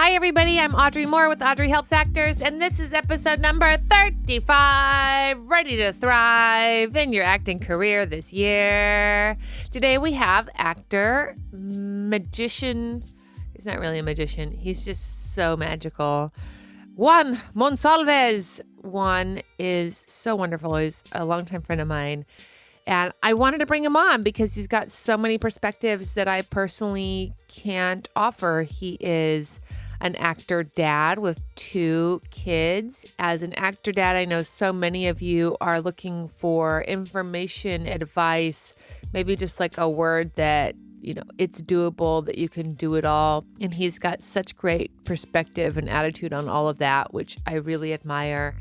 Hi, everybody. I'm Audrey Moore with Audrey Helps Actors, and this is episode number 35, ready to thrive in your acting career this year. Today we have actor, magician. He's not really a magician. He's just so magical. Juan Monsalvez. Juan is so wonderful. He's a longtime friend of mine. And I wanted to bring him on because he's got so many perspectives that I personally can't offer. He is an actor dad with 2 kids. As an actor dad, I know so many of you are looking for information, advice, maybe just like a word that, you know, it's doable, that you can do it all. And he's got such great perspective and attitude on all of that, which I really admire.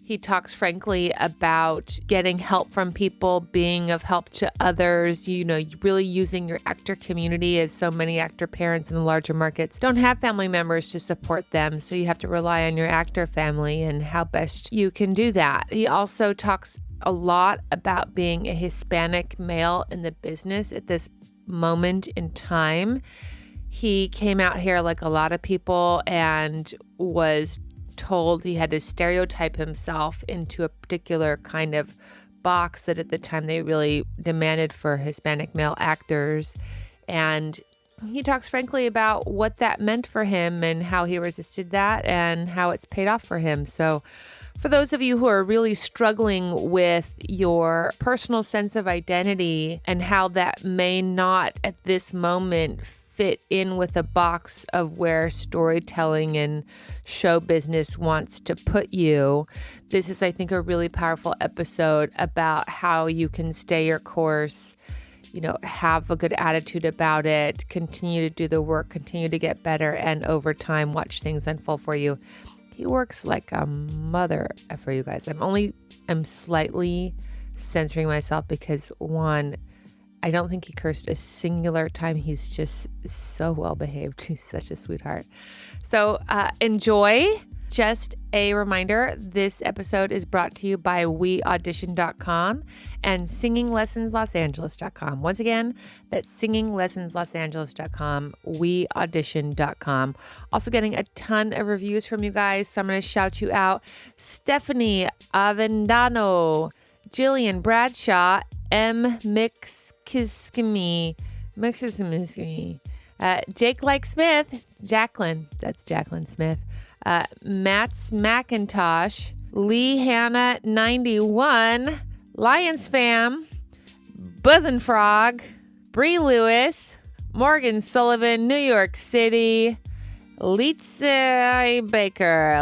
He talks frankly about getting help from people, being of help to others, you know, really using your actor community, as so many actor parents in the larger markets don't have family members to support them. So you have to rely on your actor family and how best you can do that. He also talks a lot about being a Hispanic male in the business at this moment in time. He came out here like a lot of people and was told he had to stereotype himself into a particular kind of box that at the time they really demanded for Hispanic male actors. And he talks frankly about what that meant for him and how he resisted that and how it's paid off for him. So for those of you who are really struggling with your personal sense of identity and how that may not at this moment fit in with a box of where storytelling and show business wants to put you, this is, I think, a really powerful episode about how you can stay your course, you know, have a good attitude about it, continue to do the work, continue to get better, and over time, watch things unfold for you. He works like a mother for you guys. I'm slightly censoring myself because, one, I don't think he cursed a singular time. He's just so well behaved. He's such a sweetheart. So enjoy. Just a reminder, this episode is brought to you by weaudition.com and singinglessonslosangeles.com. Once again, that's singinglessonslosangeles.com, weaudition.com. Also getting a ton of reviews from you guys, so I'm going to shout you out. Stephanie Avendano, Jillian Bradshaw, M. Kiskimi, Jake Like Smith, Jacqueline, that's Jacqueline Smith, Matt's McIntosh, Lee Hannah 91, Lions Fam, Buzzin' Frog, Bree Lewis, Morgan Sullivan, New York City, Letty Baker,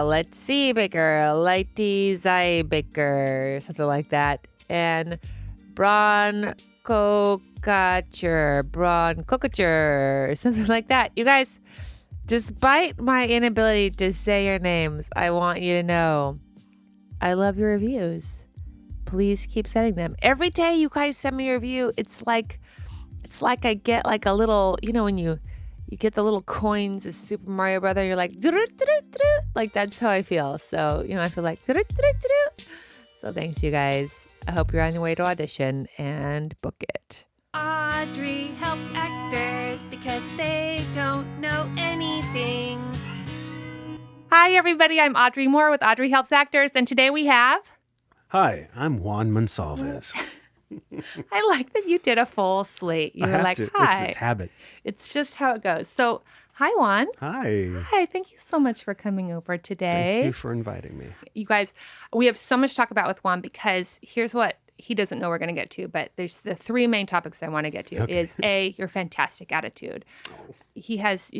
something like that, and Braun Cocature, something like that. You guys, despite my inability to say your names, I want you to know I love your reviews. Please keep sending them. Every day you guys send me a review, it's like I get like a little, you know, when you get the little coins as Super Mario Brother, you're like, like that's how I feel. So, you know, I feel like, so thanks, you guys. I hope you're on your way to audition and book it. Audrey helps actors because they don't know anything. Hi, everybody. I'm Audrey Moore with Audrey Helps Actors, and today we have... Hi, I'm Juan Monsalvez. I like that you did a full slate. You were like, hi. It's a habit. It's just how it goes. So, hi, Juan. Hi. Hi, thank you so much for coming over today. Thank you for inviting me. You guys, we have so much to talk about with Juan because here's what he doesn't know we're going to get to, but there's the 3 main topics I want to get to. Okay. Is A, your fantastic attitude. Oh. He has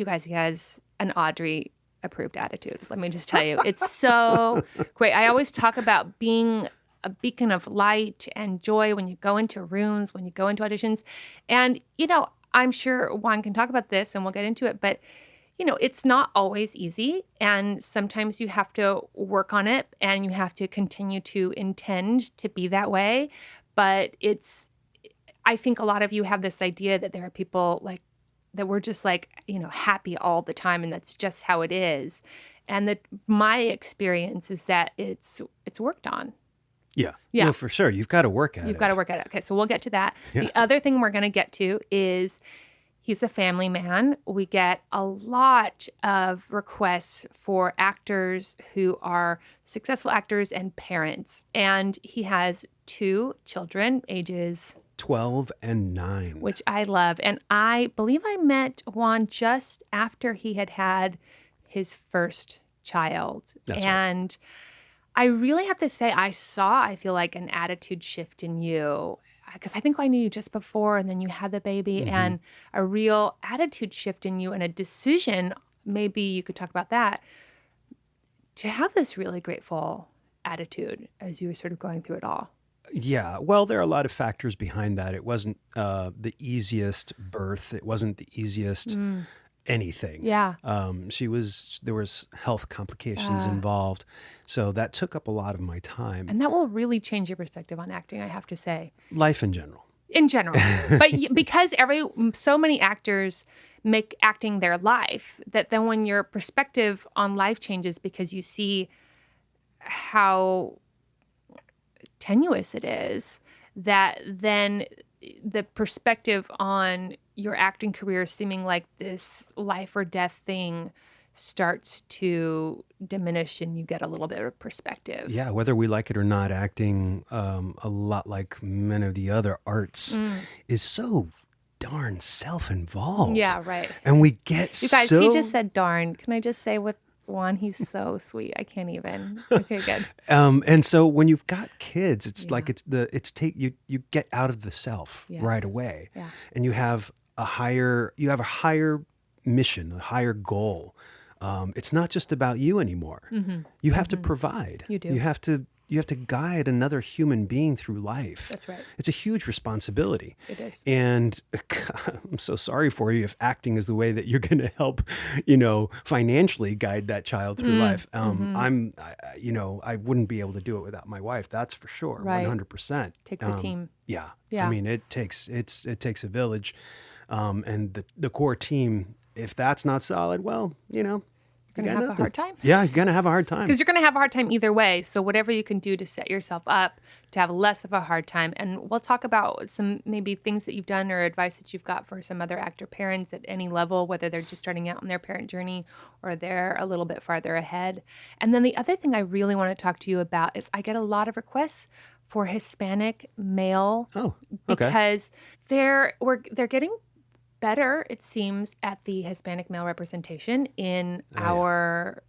an Audrey approved attitude. Let me just tell you, it's so great. I always talk about being a beacon of light and joy when you go into rooms, when you go into auditions. And, you know, I'm sure Juan can talk about this and we'll get into it, but, you know, it's not always easy. And sometimes you have to work on it and you have to continue to intend to be that way. But I think a lot of you have this idea that there are people like, that we're just like, you know, happy all the time and that's just how it is. And that my experience is that it's worked on. Yeah. No, for sure. You've got to work at it. You've got to work at it. Okay, so we'll get to that. Yeah. The other thing we're going to get to is He's a family man. We get a lot of requests for actors who are successful actors and parents. And he has 2 children, ages 12 and 9. Which I love. And I believe I met Juan just after he had his first child. That's and I really have to say, I feel like an attitude shift in you. Because I think I knew you just before, and then you had the baby, and a real attitude shift in you and a decision, maybe you could talk about that, to have this really grateful attitude as you were sort of going through it all. Yeah, well, there are a lot of factors behind that. It wasn't the easiest birth. It wasn't the easiest anything. Yeah. There was health complications involved. So that took up a lot of my time. And that will really change your perspective on acting, I have to say. Life in general. In general. But because so many actors make acting their life, that then when your perspective on life changes because you see how tenuous it is, that then the perspective on your acting career seeming like this life or death thing starts to diminish, and you get a little bit of perspective. Yeah, whether we like it or not, acting, a lot like many of the other arts, is so darn self-involved. Yeah, right. And we get You guys, he just said darn. Can I just say with Juan, he's so sweet. I can't even. Okay, good. And so when you've got kids, it's like you get out of the self right away, and you have a higher mission, a higher goal. It's not just about you anymore. You have to provide. You do. You have to guide another human being through life. That's right. It's a huge responsibility. It is. And I'm so sorry for you if acting is the way that you're going to help, financially guide that child through life. I wouldn't be able to do it without my wife. That's for sure. Right. 100%. Takes a team. Yeah. Yeah. I mean, it takes a village. And the core team, if that's not solid, well, You're going to have a hard time. Yeah, you're going to have a hard time. Because you're going to have a hard time either way. So whatever you can do to set yourself up to have less of a hard time. And we'll talk about some maybe things that you've done or advice that you've got for some other actor parents at any level, whether they're just starting out on their parent journey or they're a little bit farther ahead. And then the other thing I really want to talk to you about is I get a lot of requests for Hispanic male. Oh, okay. Because they're getting better, it seems, at the Hispanic male representation in our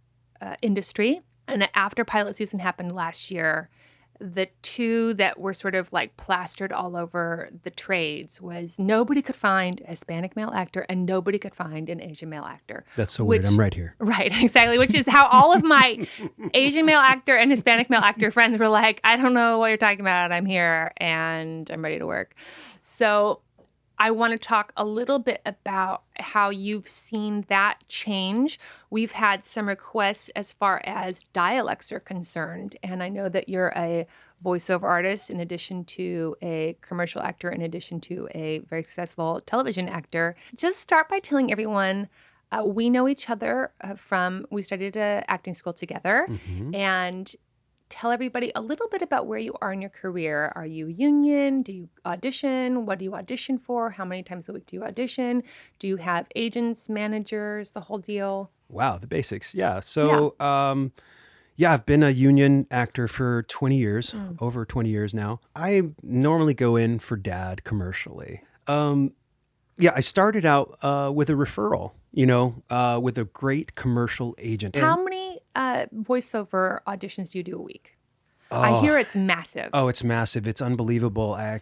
industry. And after pilot season happened last year, the 2 that were sort of like plastered all over the trades was nobody could find a Hispanic male actor and nobody could find an Asian male actor. That's so weird. I'm right here. Right, exactly. Which is how all of my Asian male actor and Hispanic male actor friends were like, I don't know what you're talking about. I'm here and I'm ready to work. So I want to talk a little bit about how you've seen that change. We've had some requests as far as dialects are concerned, and I know that you're a voiceover artist in addition to a commercial actor, in addition to a very successful television actor. Just start by telling everyone, we know each other we studied at acting school together, and tell everybody a little bit about where you are in your career. Are you union? Do you audition? What do you audition for? How many times a week do you audition? Do you have agents, managers, the whole deal? Wow, the basics. Yeah. So, I've been a union actor for 20 years, over 20 years now. I normally go in for dad commercially. I started out with a referral, with a great commercial agent. How many voiceover auditions do you do a week? I hear it's massive. Oh, it's massive. It's unbelievable. I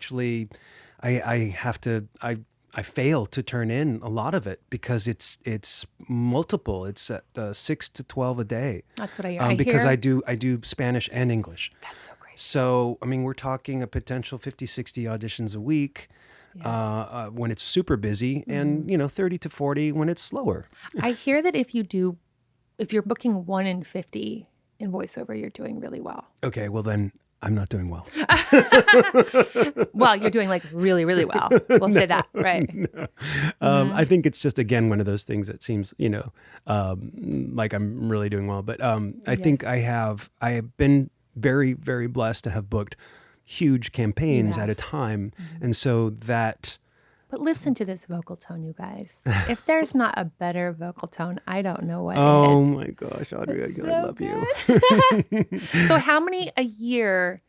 fail to turn in a lot of it because it's multiple. It's at 6 to 12 a day. That's what I hear. Because I do Spanish and English. That's so great. So, I mean, we're talking a potential 50, 60 auditions a week. Yes. When it's super busy, and 30 to 40 when it's slower. I hear that if you're booking 1 in 50 in voiceover, you're doing really well. Okay, well then I'm not doing well. Well, you're doing like really, really well. We'll say that, right? No. I think it's just, again, one of those things that seems, like I'm really doing well. But I think I have been very, very blessed to have booked huge campaigns at a time. And so that But listen to this vocal tone, you guys. If there's not a better vocal tone, I don't know what Oh is. my gosh, Audrey, It's I so love you. So how many a year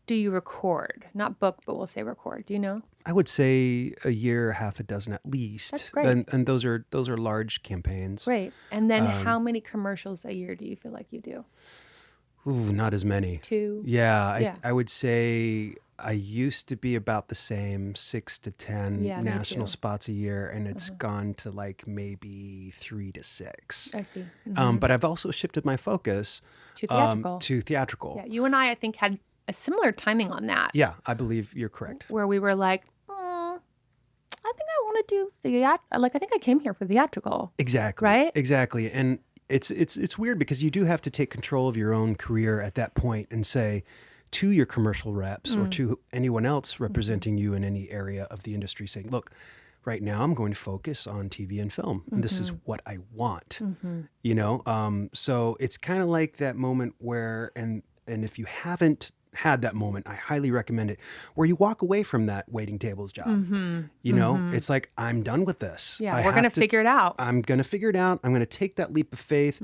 do you record? Not book, but we'll say record. Do you know? I would say a year, half a dozen at least. That's great. And those are large campaigns. Great. And then how many commercials a year do you feel like you do? Ooh, not as many. 2? Yeah, Yeah. I would say I used to be about the same 6 to 10 Yeah, me national too. spots a year, and it's gone to like maybe 3 to 6. I see. But I've also shifted my focus To theatrical. to theatrical. Yeah, you and I think, had a similar timing on that. Yeah, I believe you're correct. Where we were like, I think I want to do theatrical. Like, I think I came here for theatrical. Exactly. Right? Exactly. And it's weird because you do have to take control of your own career at that point and say to your commercial reps or to anyone else representing you in any area of the industry, saying, look, right now I'm going to focus on TV and film, and this is what I want. You know, so it's kind of like that moment where, and if you haven't had that moment, I highly recommend it, where you walk away from that waiting tables job. You know, it's like, I'm done with this. Yeah, I we're going to have to- figure it out. I'm going to figure it out. I'm going to take that leap of faith.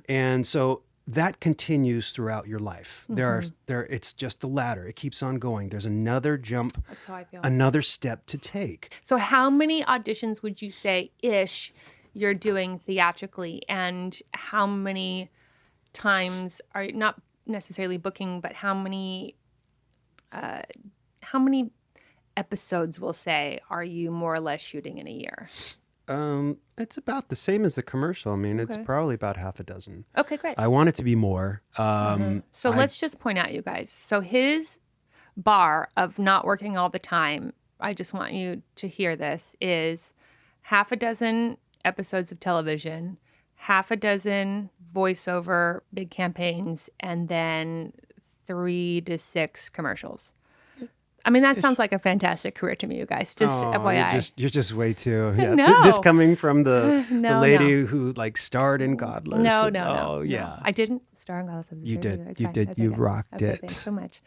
And so that continues throughout your life. It's just the ladder. It keeps on going. There's another jump, That's how I feel. another step to take. So how many auditions would you say ish you're doing theatrically, and how many times are not necessarily booking, but how many episodes, we'll say, are you more or less shooting in a year? It's about the same as the commercial. I mean, it's Okay. probably about half a dozen. Okay, great. I want it to be more. So let's just point out, you guys. So his bar of not working all the time, I just want you to hear this, is half a dozen episodes of television, half a dozen voiceover big campaigns, and then 3 to 6 commercials. I mean, that sounds like a fantastic career to me, you guys. Just FYI. You're just way too. Yeah. No. This coming from the No, lady who like starred in Godless. No, and- no, no. Oh no. yeah. I didn't star in Godless. You did. It's You fine. did. That's You okay. rocked Okay, it. Thanks so much.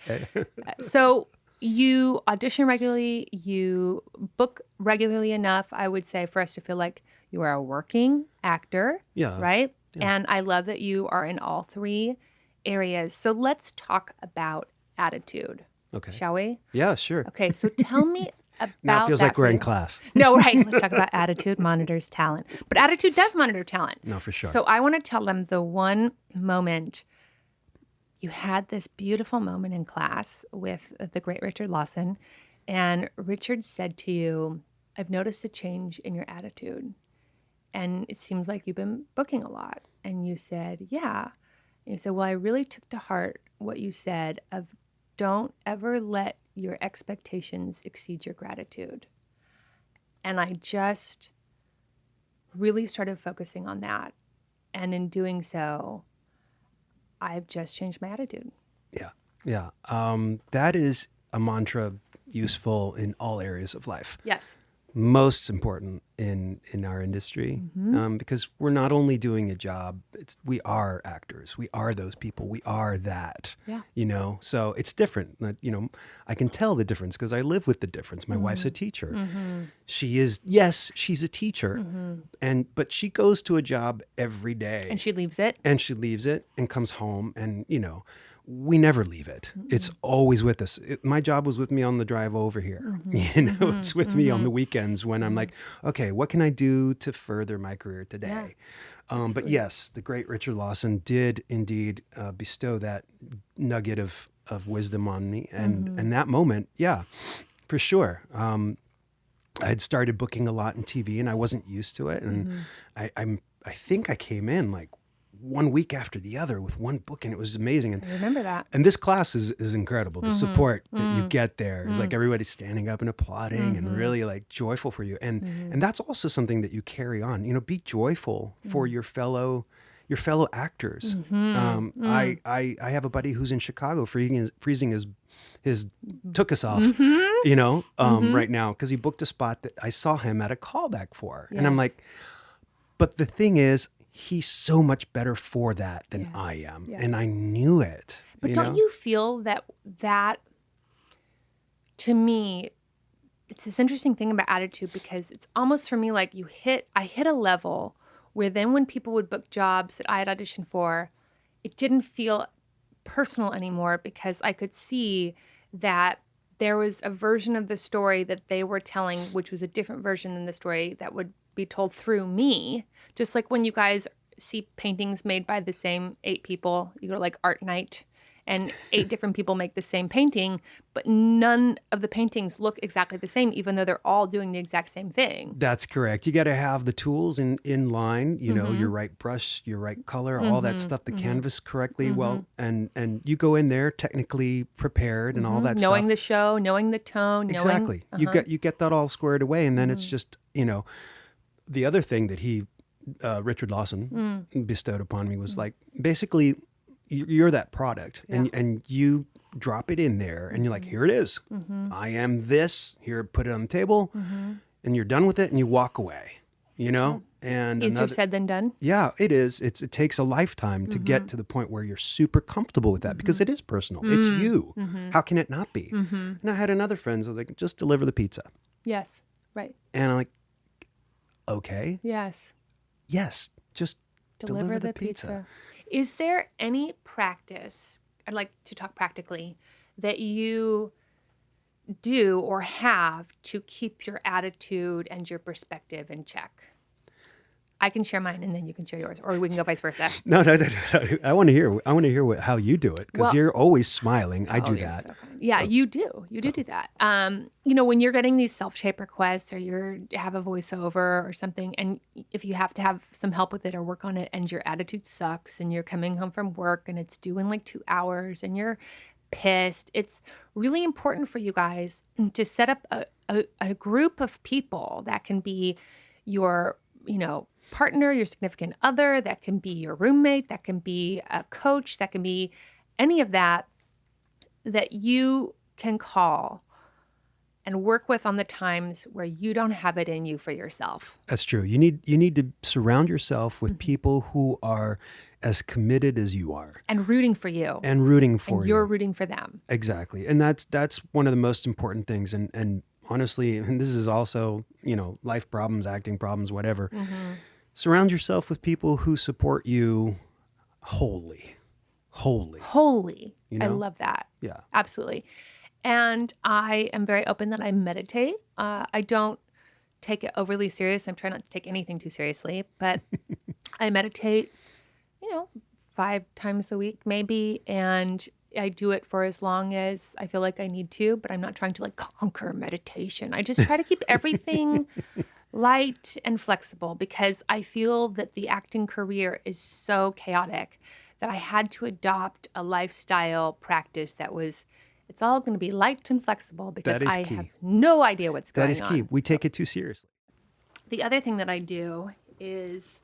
So you audition regularly, you book regularly enough, I would say, for us to feel like you are a working actor, Yeah. right? And I love that you are in all 3 areas. So let's talk about attitude, Okay. shall we? Yeah, sure. Okay, so tell me about Now it feels that like we're for in you. class. No, right. Let's talk about attitude monitors talent. But attitude does monitor talent. No, for sure. So I want to tell them the one moment you had this beautiful moment in class with the great Richard Lawson, and Richard said to you, I've noticed a change in your attitude, and it seems like you've been booking a lot. And you said, yeah. And you said, well, I really took to heart what you said of don't ever let your expectations exceed your gratitude. And I just really started focusing on that. And in doing so, I've just changed my attitude. Yeah. Yeah. That is a mantra useful in all areas of life. Yes. Most important in our industry, because we're not only doing a job, we are actors. We are those people. We are that. Yeah. You know, so it's different. You know, I can tell the difference because I live with the difference. My wife's a teacher. She is, yes, she's a teacher, but she goes to a job every day. And she leaves it. And she leaves it and comes home, and you know, we never leave it. It's always with us. My job was with me on the drive over here. You know, it's with me on the weekends when I'm like, okay, what can I do to further my career today? But yes, the great Richard Lawson did indeed bestow that nugget of wisdom on me. And that moment, yeah, for sure. I had started booking a lot in TV and I wasn't used to it. And I think I came in like one week after the other with one book, and it was amazing. And I remember that. And this class is incredible. The support that you get there is like everybody's standing up and applauding and really like joyful for you. And that's also something that you carry on. You know, be joyful for your fellow actors. I have a buddy who's in Chicago freezing his took us off, you know, right now because he booked a spot that I saw him at a callback for. And I'm Yes. like, but the thing is, he's so much better for that than I am. Yes. And I knew it. But don't you feel that to me, it's this interesting thing about attitude because it's almost for me like I hit a level where then when people would book jobs that I had auditioned for, it didn't feel personal anymore because I could see that there was a version of the story that they were telling, which was a different version than the story that would be told through me. Just like when you guys see paintings made by the same 8 people, you go to like art night and 8 different people make the same painting, but none of the paintings look exactly the same, even though they're all doing the exact same thing. That's correct. You got to have the tools in line, you know, your right brush, your right color, all that stuff, the canvas correctly well, and you go in there technically prepared and all that knowing stuff. the show, knowing the tone, Exactly. You get that all squared away, and then it's just, you know, the other thing that Richard Lawson bestowed upon me was like, basically, you're that product, and you drop it in there, and you're like, here it is. I am this. Here, put it on the table, and you're done with it, and you walk away. You know, and easier said than done. Yeah, it is. It takes a lifetime to get to the point where you're super comfortable with that because it is personal. It's you. How can it not be? And I had another friend who was like, just deliver the pizza. Yes, right. And I'm like, okay. Yes, just deliver the pizza. Is there any practice, I'd like to talk practically, that you do or have to keep your attitude and your perspective in check? I can share mine and then you can share yours, or we can go vice versa. No. I want to hear how you do it because you're always smiling. I do that. So yeah, you do. You do that. You know, when you're getting these self-tape requests or you have a voiceover or something, and if you have to have some help with it or work on it and your attitude sucks and you're coming home from work and it's due in like 2 hours and you're pissed, it's really important for you guys to set up a group of people that can be your, you know, partner, your significant other, that can be your roommate, that can be a coach, that can be any of that you can call and work with on the times where you don't have it in you for yourself. That's true. You need to surround yourself with people who are as committed as you are. And rooting for you. And rooting for you. You're rooting for them. Exactly. And that's one of the most important things. And honestly, and this is also, you know, life problems, acting problems, whatever. Surround yourself with people who support you wholly. You know? I love that. Yeah. Absolutely. And I am very open that I meditate. I don't take it overly serious. I'm trying not to take anything too seriously, but I meditate, you know, 5 times a week maybe. And I do it for as long as I feel like I need to, but I'm not trying to like conquer meditation. I just try to keep everything light and flexible because I feel that the acting career is so chaotic that I had to adopt a lifestyle practice that was, it's all going to be light and flexible because I have no idea what's going on. That is key. We take it too seriously. The other thing that I do is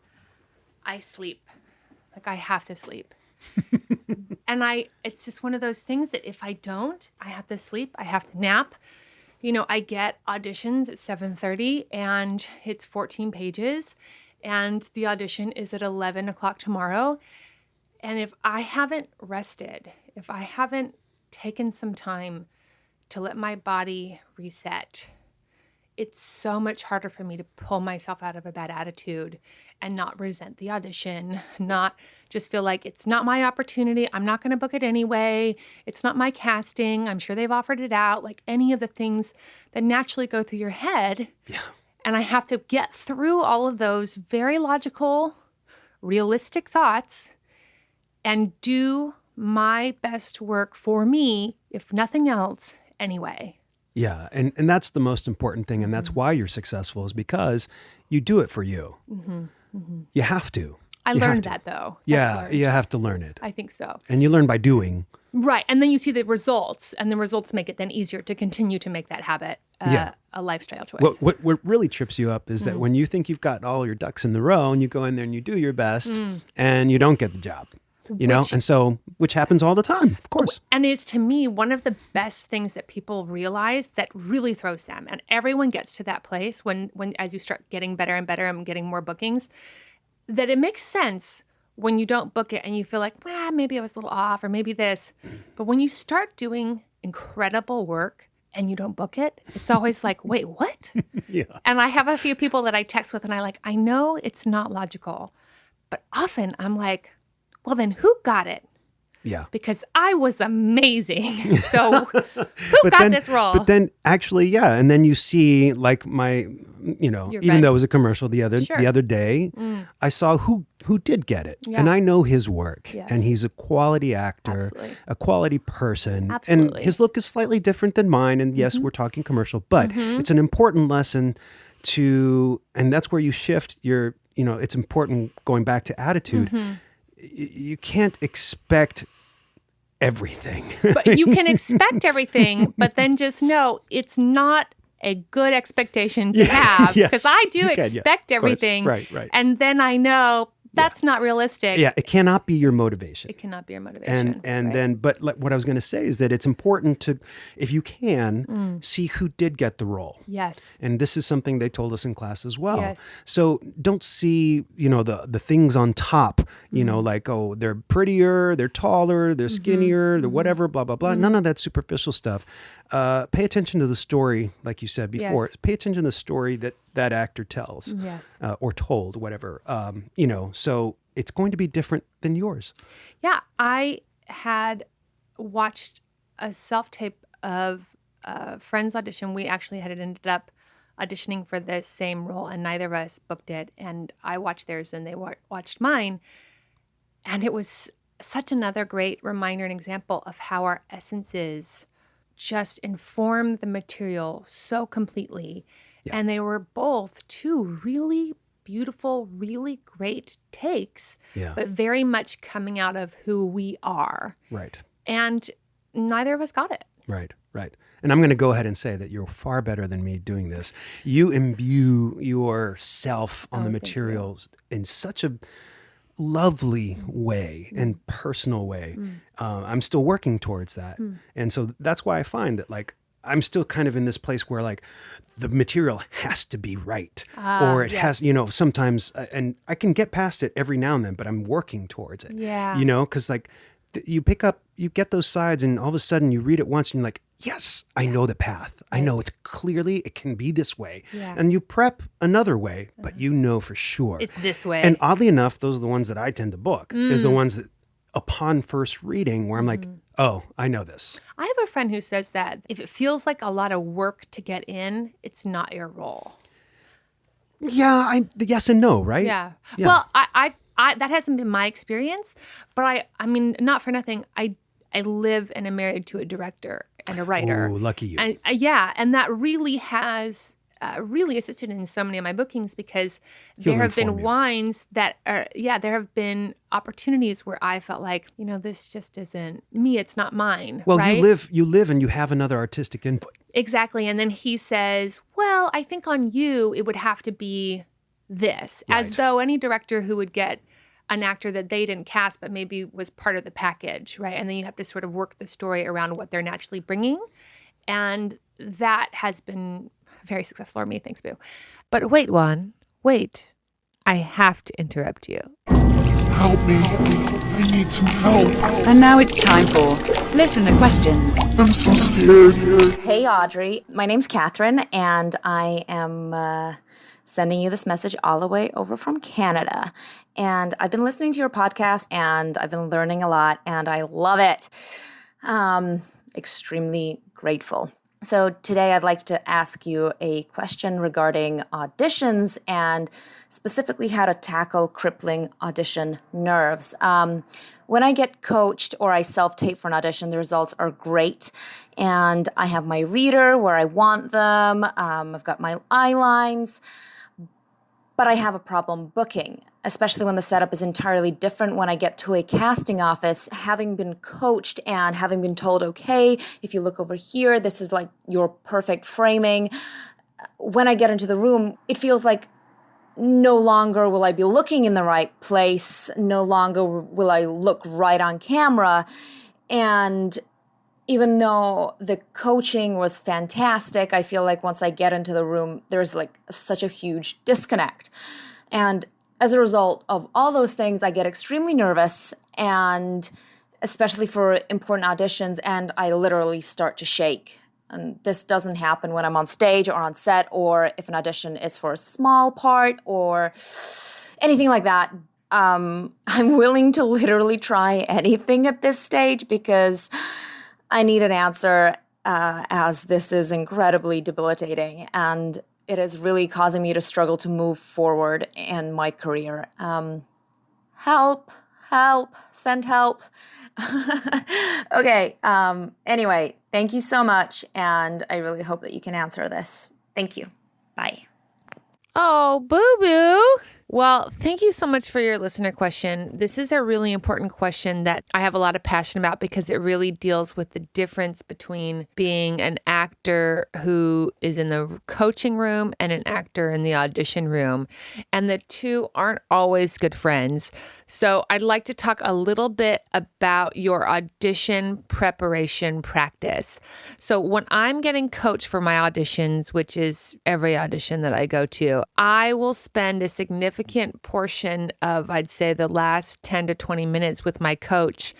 I sleep. Like I have to sleep. And it's just one of those things that if I don't, I have to sleep, I have to nap. You know, I get auditions at 7:30 and it's 14 pages and the audition is at 11 o'clock tomorrow. And if I haven't rested, if I haven't taken some time to let my body reset, it's so much harder for me to pull myself out of a bad attitude and not resent the audition, not just feel like it's not my opportunity. I'm not going to book it anyway. It's not my casting. I'm sure they've offered it out. Like any of the things that naturally go through your head. Yeah. And I have to get through all of those very logical, realistic thoughts and do my best work for me, if nothing else, anyway. Yeah, and that's the most important thing, and that's why you're successful, is because you do it for you. You have to. I learned that, though. Yeah, you have to learn it. I think so. And you learn by doing. Right, and then you see the results, and the results make it then easier to continue to make that habit a lifestyle choice. What really trips you up is that when you think you've got all your ducks in the row, and you go in there and you do your best, and you don't get the job. You know, and so, which happens all the time, of course. And it's, to me, one of the best things that people realize that really throws them. And everyone gets to that place when as you start getting better and better and getting more bookings, that it makes sense when you don't book it and you feel like, maybe I was a little off or maybe this. But when you start doing incredible work and you don't book it, it's always like, wait, what? Yeah. And I have a few people that I text with, and I know it's not logical, but often I'm like, well, then who got it? Yeah. Because I was amazing. So who got this role? But then actually, yeah. And then you see like my, Your even friend. though it was a commercial the other Sure. day, I saw who did get it. Yeah. And I know his work. Yes. And he's a quality actor, Absolutely. a quality person. Absolutely. And his look is slightly different than mine. And yes, we're talking commercial, but it's an important lesson and that's where you shift your, it's important going back to attitude. You can't expect everything. But you can expect everything, but then just know it's not a good expectation to have, yes, because I do you can, yeah, expect of course. everything. Right. And then I know that's not realistic. Yeah, it cannot be your motivation. It cannot be your motivation. And right? then, but like, what I was going to say is that it's important to, if you can, see who did get the role. Yes. And this is something they told us in class as well. Yes. So don't see, the things on top, like, oh, they're prettier, they're taller, they're skinnier, they're whatever, blah, blah, blah. None of that superficial stuff. Pay attention to the story, like you said before. Yes. Pay attention to the story that actor tells. Yes. Or told, whatever. So it's going to be different than yours. Yeah, I had watched a self-tape of a friend's audition. We actually had ended up auditioning for the same role, and neither of us booked it. And I watched theirs, and they watched mine. And it was such another great reminder and example of how our essences just inform the material so completely. Yeah. And they were both two really beautiful, really great takes, but very much coming out of who we are. Right. And neither of us got it. Right. And I'm going to go ahead and say that you're far better than me doing this. You imbue yourself on the materials in such a lovely way and personal way. I'm still working towards that. And so that's why I find that like, I'm still kind of in this place where like the material has to be right, or it has, sometimes, and I can get past it every now and then, but I'm working towards it, Yeah. Cause like you get those sides and all of a sudden you read it once and you're like, yes, I know the path. I know it can be this way. Yeah. And you prep another way, but you know for sure. It's this way. And oddly enough, those are the ones that I tend to book, is the ones that upon first reading where I'm like, oh, I know this. I have a friend who says that if it feels like a lot of work to get in, it's not your role. Yeah, yes and no, right? Yeah. Yeah. Well, I that hasn't been my experience, but I mean, not for nothing. I live and am married to a director and a writer. Oh, lucky you. And and that really has really assisted in so many of my bookings, because He'll there have been inform you. wines that are, there have been opportunities where I felt like, this just isn't me. It's not mine. Well, right? you live and you have another artistic input. Exactly. And then he says, well, I think on you, it would have to be this, as Right. though any director who would get an actor that they didn't cast, but maybe was part of the package, right? And then you have to sort of work the story around what they're naturally bringing. And that has been very successful for me. Thanks, Boo. But wait, Juan, wait. I have to interrupt you. Help me. I need some help. And now it's time for listener questions. I'm so scared. Hey, Audrey. My name's Catherine, and I am sending you this message all the way over from Canada. And I've been listening to your podcast, and I've been learning a lot, and I love it. Extremely grateful. So today I'd like to ask you a question regarding auditions and specifically how to tackle crippling audition nerves. When I get coached or I self-tape for an audition, the results are great. And I have my reader where I want them. I've got my eye lines. But I have a problem booking, especially when the setup is entirely different when I get to a casting office, having been coached and having been told, okay, if you look over here, this is like your perfect framing. When I get into the room, it feels like no longer will I be looking in the right place. No longer will I look right on camera. And even though the coaching was fantastic, I feel like once I get into the room, there's like such a huge disconnect. And as a result of all those things, I get extremely nervous, and especially for important auditions, and I literally start to shake. And this doesn't happen when I'm on stage or on set, or if an audition is for a small part or anything like that. I'm willing to literally try anything at this stage because I need an answer, as this is incredibly debilitating and it is really causing me to struggle to move forward in my career. Help, send help. Okay, anyway, thank you so much, and I really hope that you can answer this. Thank you. Bye. Oh, boo-boo. Well, thank you so much for your listener question. This is a really important question that I have a lot of passion about because it really deals with the difference between being an actor who is in the coaching room and an actor in the audition room. And the two aren't always good friends. So I'd like to talk a little bit about your audition preparation practice. So when I'm getting coached for my auditions, which is every audition that I go to, I will spend a significant portion of, I'd say, the last 10 to 20 minutes with my coach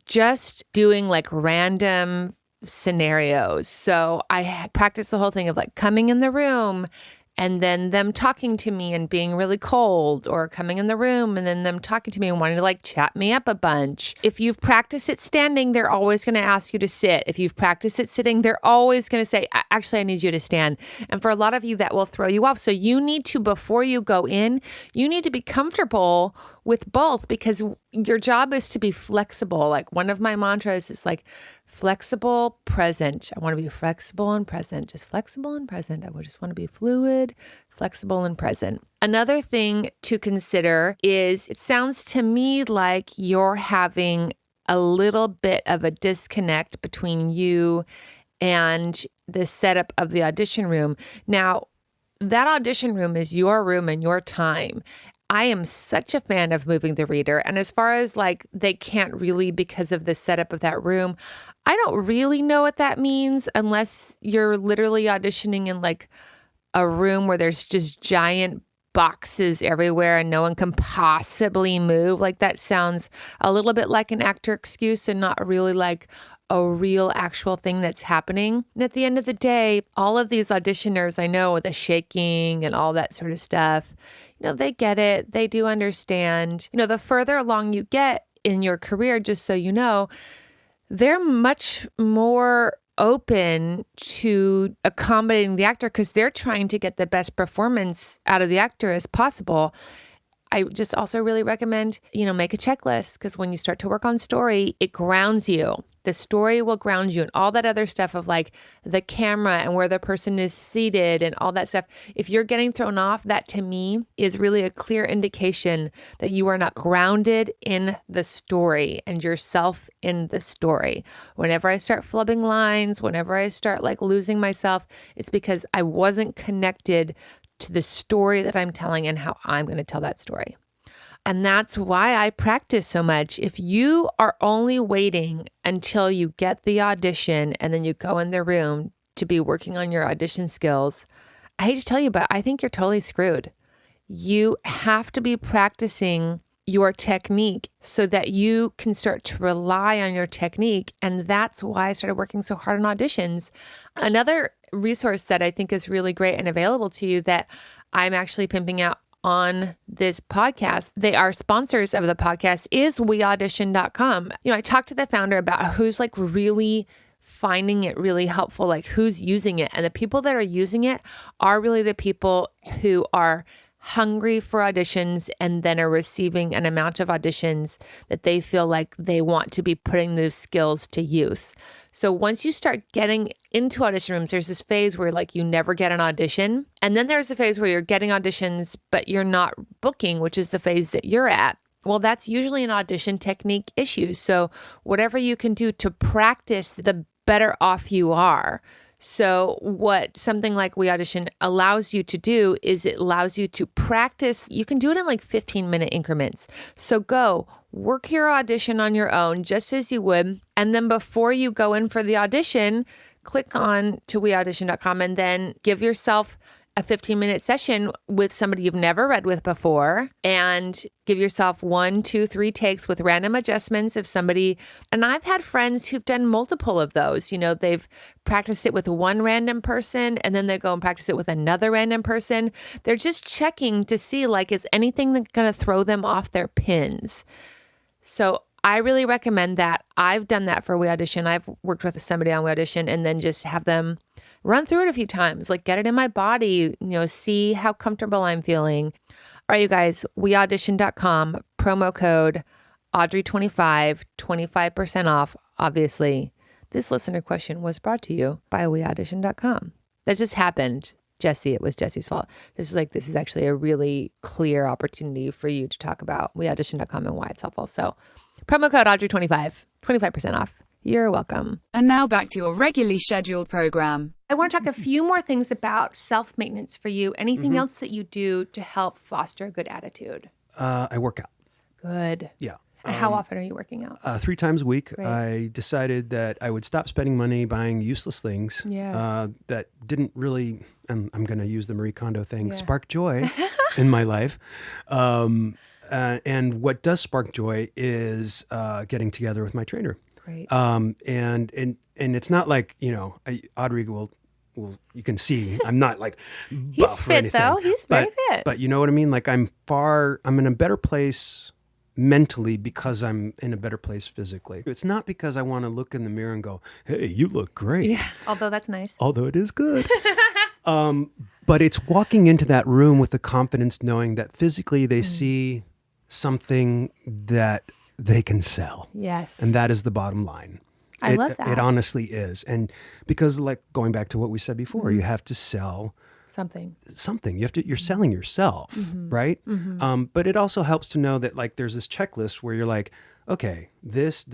just doing like random scenarios. So I practice the whole thing of like coming in the room and then them talking to me and being really cold, or coming in the room and then them talking to me and wanting to like chat me up a bunch. If you've practiced it standing, they're always going to ask you to sit. If you've practiced it sitting, they're always going to say, actually, I need you to stand. And for a lot of you, that will throw you off. So you need to, before you go in, you need to be comfortable with both, because your job is to be flexible. Like one of my mantras is like, flexible, present. I want to be flexible and present, just flexible and present. I just want to be fluid, flexible and present. Another thing to consider is it sounds to me like you're having a little bit of a disconnect between you and the setup of the audition room. Now, that audition room is your room and your time. I am such a fan of moving the reader. And as far as like, they can't really because of the setup of that room, I don't really know what that means unless you're literally auditioning in like a room where there's just giant boxes everywhere and no one can possibly move. Like that sounds a little bit like an actor excuse and not really like a real actual thing that's happening. And at the end of the day, all of these auditioners, I know, with the shaking and all that sort of stuff, they get it. They do understand. The further along you get in your career, just so you know, they're much more open to accommodating the actor because they're trying to get the best performance out of the actor as possible. I just also really recommend, make a checklist, because when you start to work on story, it grounds you. The story will ground you, and all that other stuff of like the camera and where the person is seated and all that stuff. If you're getting thrown off, that to me is really a clear indication that you are not grounded in the story and yourself in the story. Whenever I start flubbing lines, whenever I start like losing myself, it's because I wasn't connected to the story that I'm telling and how I'm going to tell that story. And that's why I practice so much. If you are only waiting until you get the audition and then you go in the room to be working on your audition skills, I hate to tell you, but I think you're totally screwed. You have to be practicing your technique so that you can start to rely on your technique. And that's why I started working so hard on auditions. Another resource that I think is really great and available to you that I'm actually pimping out on this podcast, they are sponsors of the podcast, is weaudition.com. I talked to the founder about who's like really finding it really helpful, like who's using it. And the people that are using it are really the people who are hungry for auditions and then are receiving an amount of auditions that they feel like they want to be putting those skills to use. So once you start getting into audition rooms, there's this phase where like you never get an audition. And then there's a phase where you're getting auditions, but you're not booking, which is the phase that you're at. Well, that's usually an audition technique issue. So whatever you can do to practice, the better off you are. So what something like We Audition allows you to do is it allows you to practice. You can do it in like 15-minute increments. So go work your audition on your own, just as you would. And then before you go in for the audition, click on to weaudition.com and then give yourself a 15-minute session with somebody you've never read with before and give yourself 1, 2, 3 takes with random adjustments of somebody. And I've had friends who've done multiple of those. You know, they've practiced it with one random person and then they go and practice it with another random person. They're just checking to see, like, is anything that's going to throw them off their pins? So I really recommend that. I've done that for We Audition. I've worked with somebody on We Audition and then just have them run through it a few times, like get it in my body, see how comfortable I'm feeling. All right, you guys, weaudition.com, promo code Audrey25, 25% off. Obviously, this listener question was brought to you by weaudition.com. That just happened. Jesse, it was Jesse's fault. This is actually a really clear opportunity for you to talk about weaudition.com and why it's helpful. So promo code Audrey25, 25% off. You're welcome. And now back to your regularly scheduled program. I want to talk a few more things about self-maintenance for you. Anything else that you do to help foster a good attitude? I work out. Good. Yeah. How often are you working out? 3 times a week. Great. I decided that I would stop spending money buying useless things that didn't really, and I'm going to use the Marie Kondo thing, spark joy in my life. And what does spark joy is getting together with my trainer. Great. And it's not like, Audrey will, you can see I'm not like buff He's or fit anything. though. He's very fit. But you know what I mean? Like I'm in a better place mentally because I'm in a better place physically. It's not because I want to look in the mirror and go, hey, you look great. Yeah, although that's nice. Although it is good. But it's walking into that room with the confidence knowing that physically they see something that they can sell. Yes. And that is the bottom line. I love that. It honestly is. And because, like, going back to what we said before, you have to sell something. You're selling yourself, right? But it also helps to know that, like, there's this checklist where you're like, okay, this,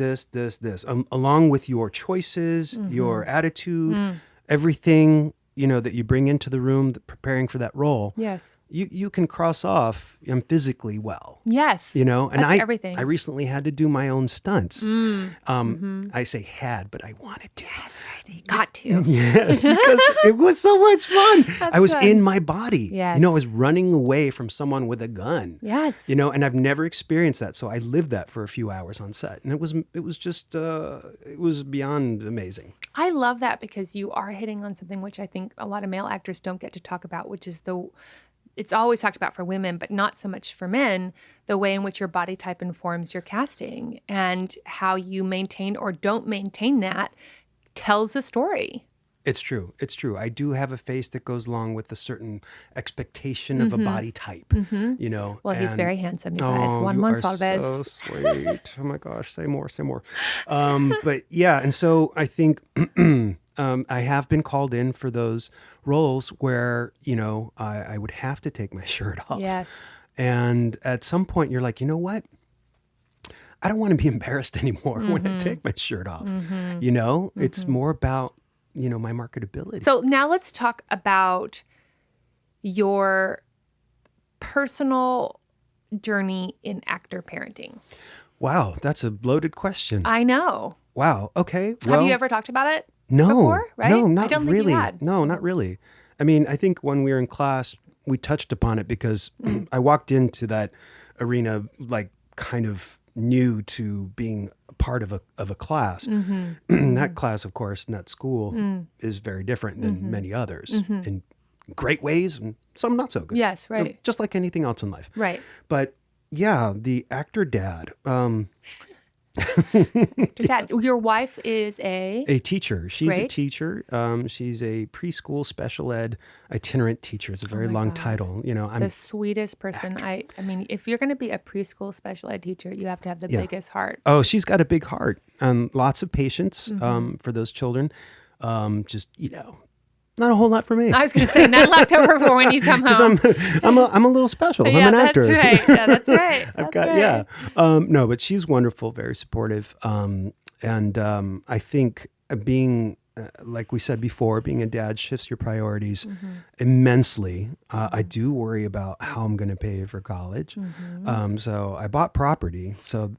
along with your choices, your attitude, everything, that you bring into the room, preparing for that role. Yes. You can cross off, I'm physically well. Yes. And that's everything. I recently had to do my own stunts. I say had, but I wanted to. That's right. You got to. Yes, because it was so much fun. I was fun. in my body. Yes. I was running away from someone with a gun. Yes. And I've never experienced that. So I lived that for a few hours on set. And it was just, it was beyond amazing. I love that because you are hitting on something which I think a lot of male actors don't get to talk about, which is it's always talked about for women, but not so much for men, the way in which your body type informs your casting and how you maintain or don't maintain that tells a story. It's true. I do have a face that goes along with a certain expectation of a body type, Well, he's very handsome, you guys. Juan Monsalvez. So sweet. Oh my gosh, say more. But yeah, and so I think I have been called in for those roles where, I would have to take my shirt off. Yes. And at some point you're like, you know what? I don't want to be embarrassed anymore when I take my shirt off. It's more about, my marketability. So now let's talk about your personal journey in actor parenting. Wow, that's a loaded question. I know. Wow. Okay. Have you ever talked about it? No, before, right? No, not I don't really. Think you had. No, not really. I mean, I think when we were in class, we touched upon it because I walked into that arena like kind of new to being a part of a class. That class, of course, in that school is very different than many others in great ways and some not so good. Yes, right. Just like anything else in life. Right. But yeah, the actor dad. Dad, your wife is a teacher. She's a Great. teacher. She's a preschool special ed itinerant teacher. It's a very my long God. title. I'm the sweetest person. I mean, if you're going to be a preschool special ed teacher, you have to have the biggest heart. Oh, she's got a big heart and lots of patience for those children. Just not a whole lot for me. I was going to say, not left over for when you come home. Because I'm a little special. I'm an actor. That's right. Yeah, that's right. I've That's got right. no, but she's wonderful, very supportive, and I think being like we said before, being a dad shifts your priorities immensely. I do worry about how I'm going to pay for college. So I bought property. So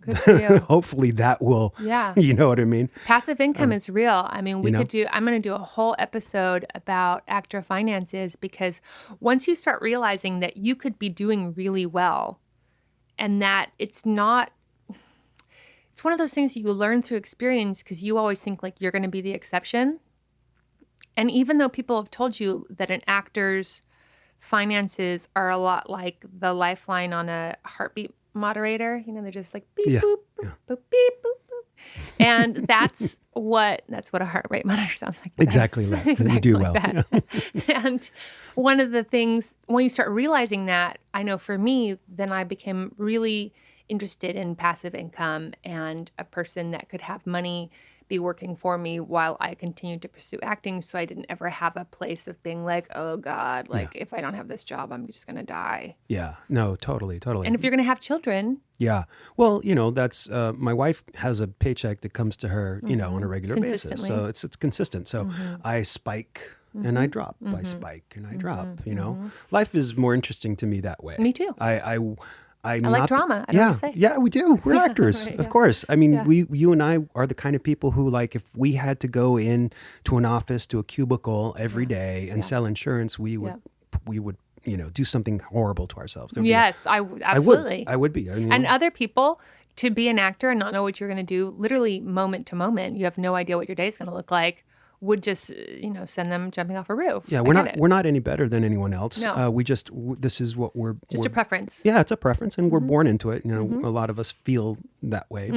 hopefully that will, you know what I mean? Passive income is real. I mean, you know? I'm going to do a whole episode about actor finances, because once you start realizing that you could be doing really well and that it's one of those things that you learn through experience, because you always think like you're going to be the exception. And even though people have told you that an actor's finances are a lot like the lifeline on a heartbeat moderator, they're just like beep, boop, boop, boop, beep, boop, boop. And that's what a heart rate monitor sounds like. Exactly right. Exactly, you do well. Yeah. And one of the things, when you start realizing that, I know for me, then I became really interested in passive income and a person that could have money be working for me while I continued to pursue acting. So I didn't ever have a place of being like, oh God, if I don't have this job, I'm just going to die. Yeah, no, totally. And if you're going to have children. Yeah. Well, that's, my wife has a paycheck that comes to her, on a regular basis. So it's consistent. So I spike and I drop. I spike and I drop, Life is more interesting to me that way. Me too. I like drama. I don't know what to say. Yeah, we do. We're actors, right, of course. I mean, you and I are the kind of people who, like, if we had to go in to an office, to a cubicle every day and sell insurance, we would, do something horrible to ourselves. Yes, absolutely. I would be. And other people, to be an actor and not know what you're going to do, literally moment to moment, you have no idea what your day is going to look like, would just, send them jumping off a roof. Yeah, we're not any better than anyone else. No. This is what we're a preference. Yeah, it's a preference, and we're born into it. A lot of us feel that way.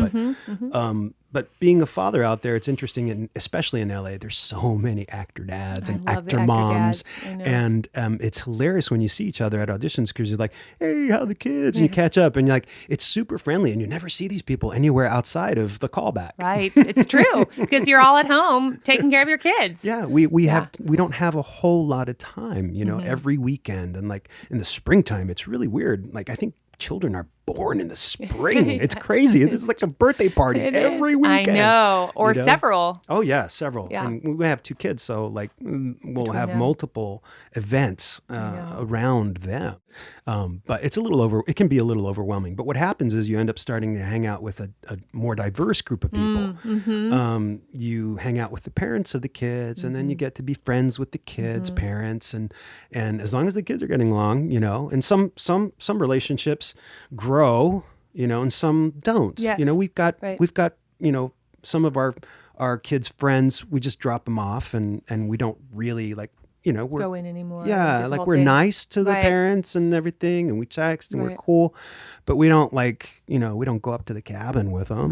But being a father out there, it's interesting, and especially in LA, there's so many actor dads and actor moms, and it's hilarious when you see each other at auditions, because you're like, hey, how are the kids? And you catch up, and you're like, it's super friendly, and you never see these people anywhere outside of the callback. Right, it's true, because you're all at home taking care of your kids. Yeah, we don't have a whole lot of time, every weekend, and like in the springtime, it's really weird. Like, I think children are born in the spring. It's crazy. It's like a birthday party every weekend. I know. Or several. Oh yeah, several. Yeah. And we have 2 kids, so like we'll have multiple events around them. But it's it can be a little overwhelming. But what happens is you end up starting to hang out with a more diverse group of people. You hang out with the parents of the kids, and then you get to be friends with the kids' parents, and as long as the kids are getting along, and some relationships grow, and some don't. Yes. We've got some of our kids' friends, we just drop them off, and we don't really we're go in anymore. Yeah, like we're nice to the parents and everything, and we text and we're cool, but we don't we don't go up to the cabin with them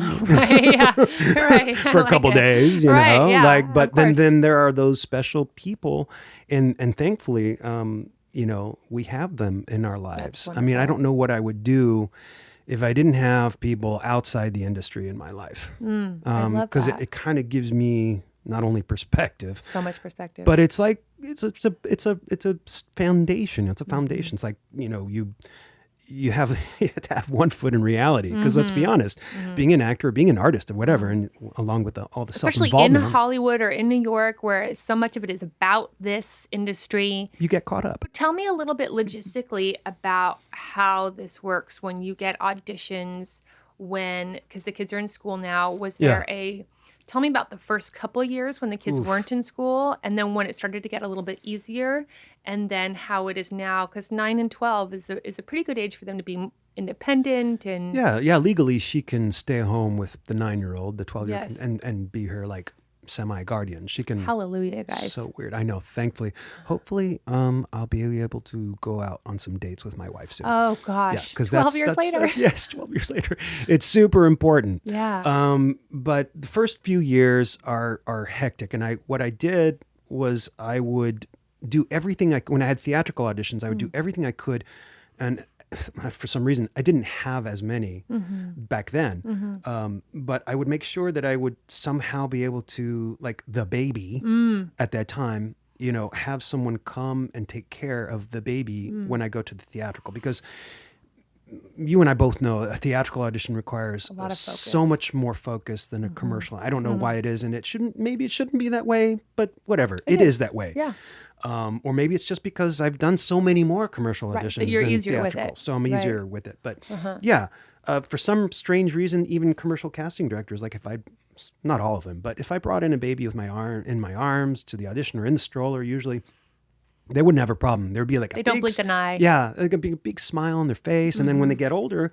for a couple days, but then there are those special people, and thankfully, we have them in our lives. I mean, I don't know what I would do if I didn't have people outside the industry in my life. Because it kind of gives me not only perspective, so much perspective, but it's like it's a foundation. It's a foundation. It's like you have to have one foot in reality, because let's be honest, being an actor, or being an artist, or whatever, and along with all the especially self-involvement, in Hollywood or in New York, where so much of it is about this industry, you get caught up. Tell me a little bit logistically about how this works when you get auditions, because the kids are in school now. Was there tell me about the first couple years when the kids weren't in school, and then when it started to get a little bit easier, and then how it is now, because 9 and 12 is a pretty good age for them to be independent. And legally she can stay home with the 9-year-old, the 12-year-old, and be her semi-guardian. She can. Hallelujah, guys. So weird. I know. Thankfully, hopefully, I'll be able to go out on some dates with my wife soon. Oh gosh, because 12 years later. Yes, 12 years later. It's super important. Yeah. But the first few years are hectic, and what I did was I would do everything when I had theatrical auditions, I would do everything I could, and for some reason, I didn't have as many back then, but I would make sure that I would somehow be able to, like the baby at that time, have someone come and take care of the baby when I go to the theatrical, because you and I both know a theatrical audition requires a lot of focus. so much more focus than a commercial. I don't know why it is, and maybe it shouldn't be that way, but whatever. It is that way. Yeah. Or maybe it's just because I've done so many more commercial auditions that you're than easier with theatrical, it. so I'm easier with it. But yeah, for some strange reason, even commercial casting directors, like not all of them, but if I brought in a baby with in my arms to the audition or in the stroller, usually they wouldn't have a problem. There'd be like they don't blink an eye. Yeah, like a big smile on their face, and then when they get older,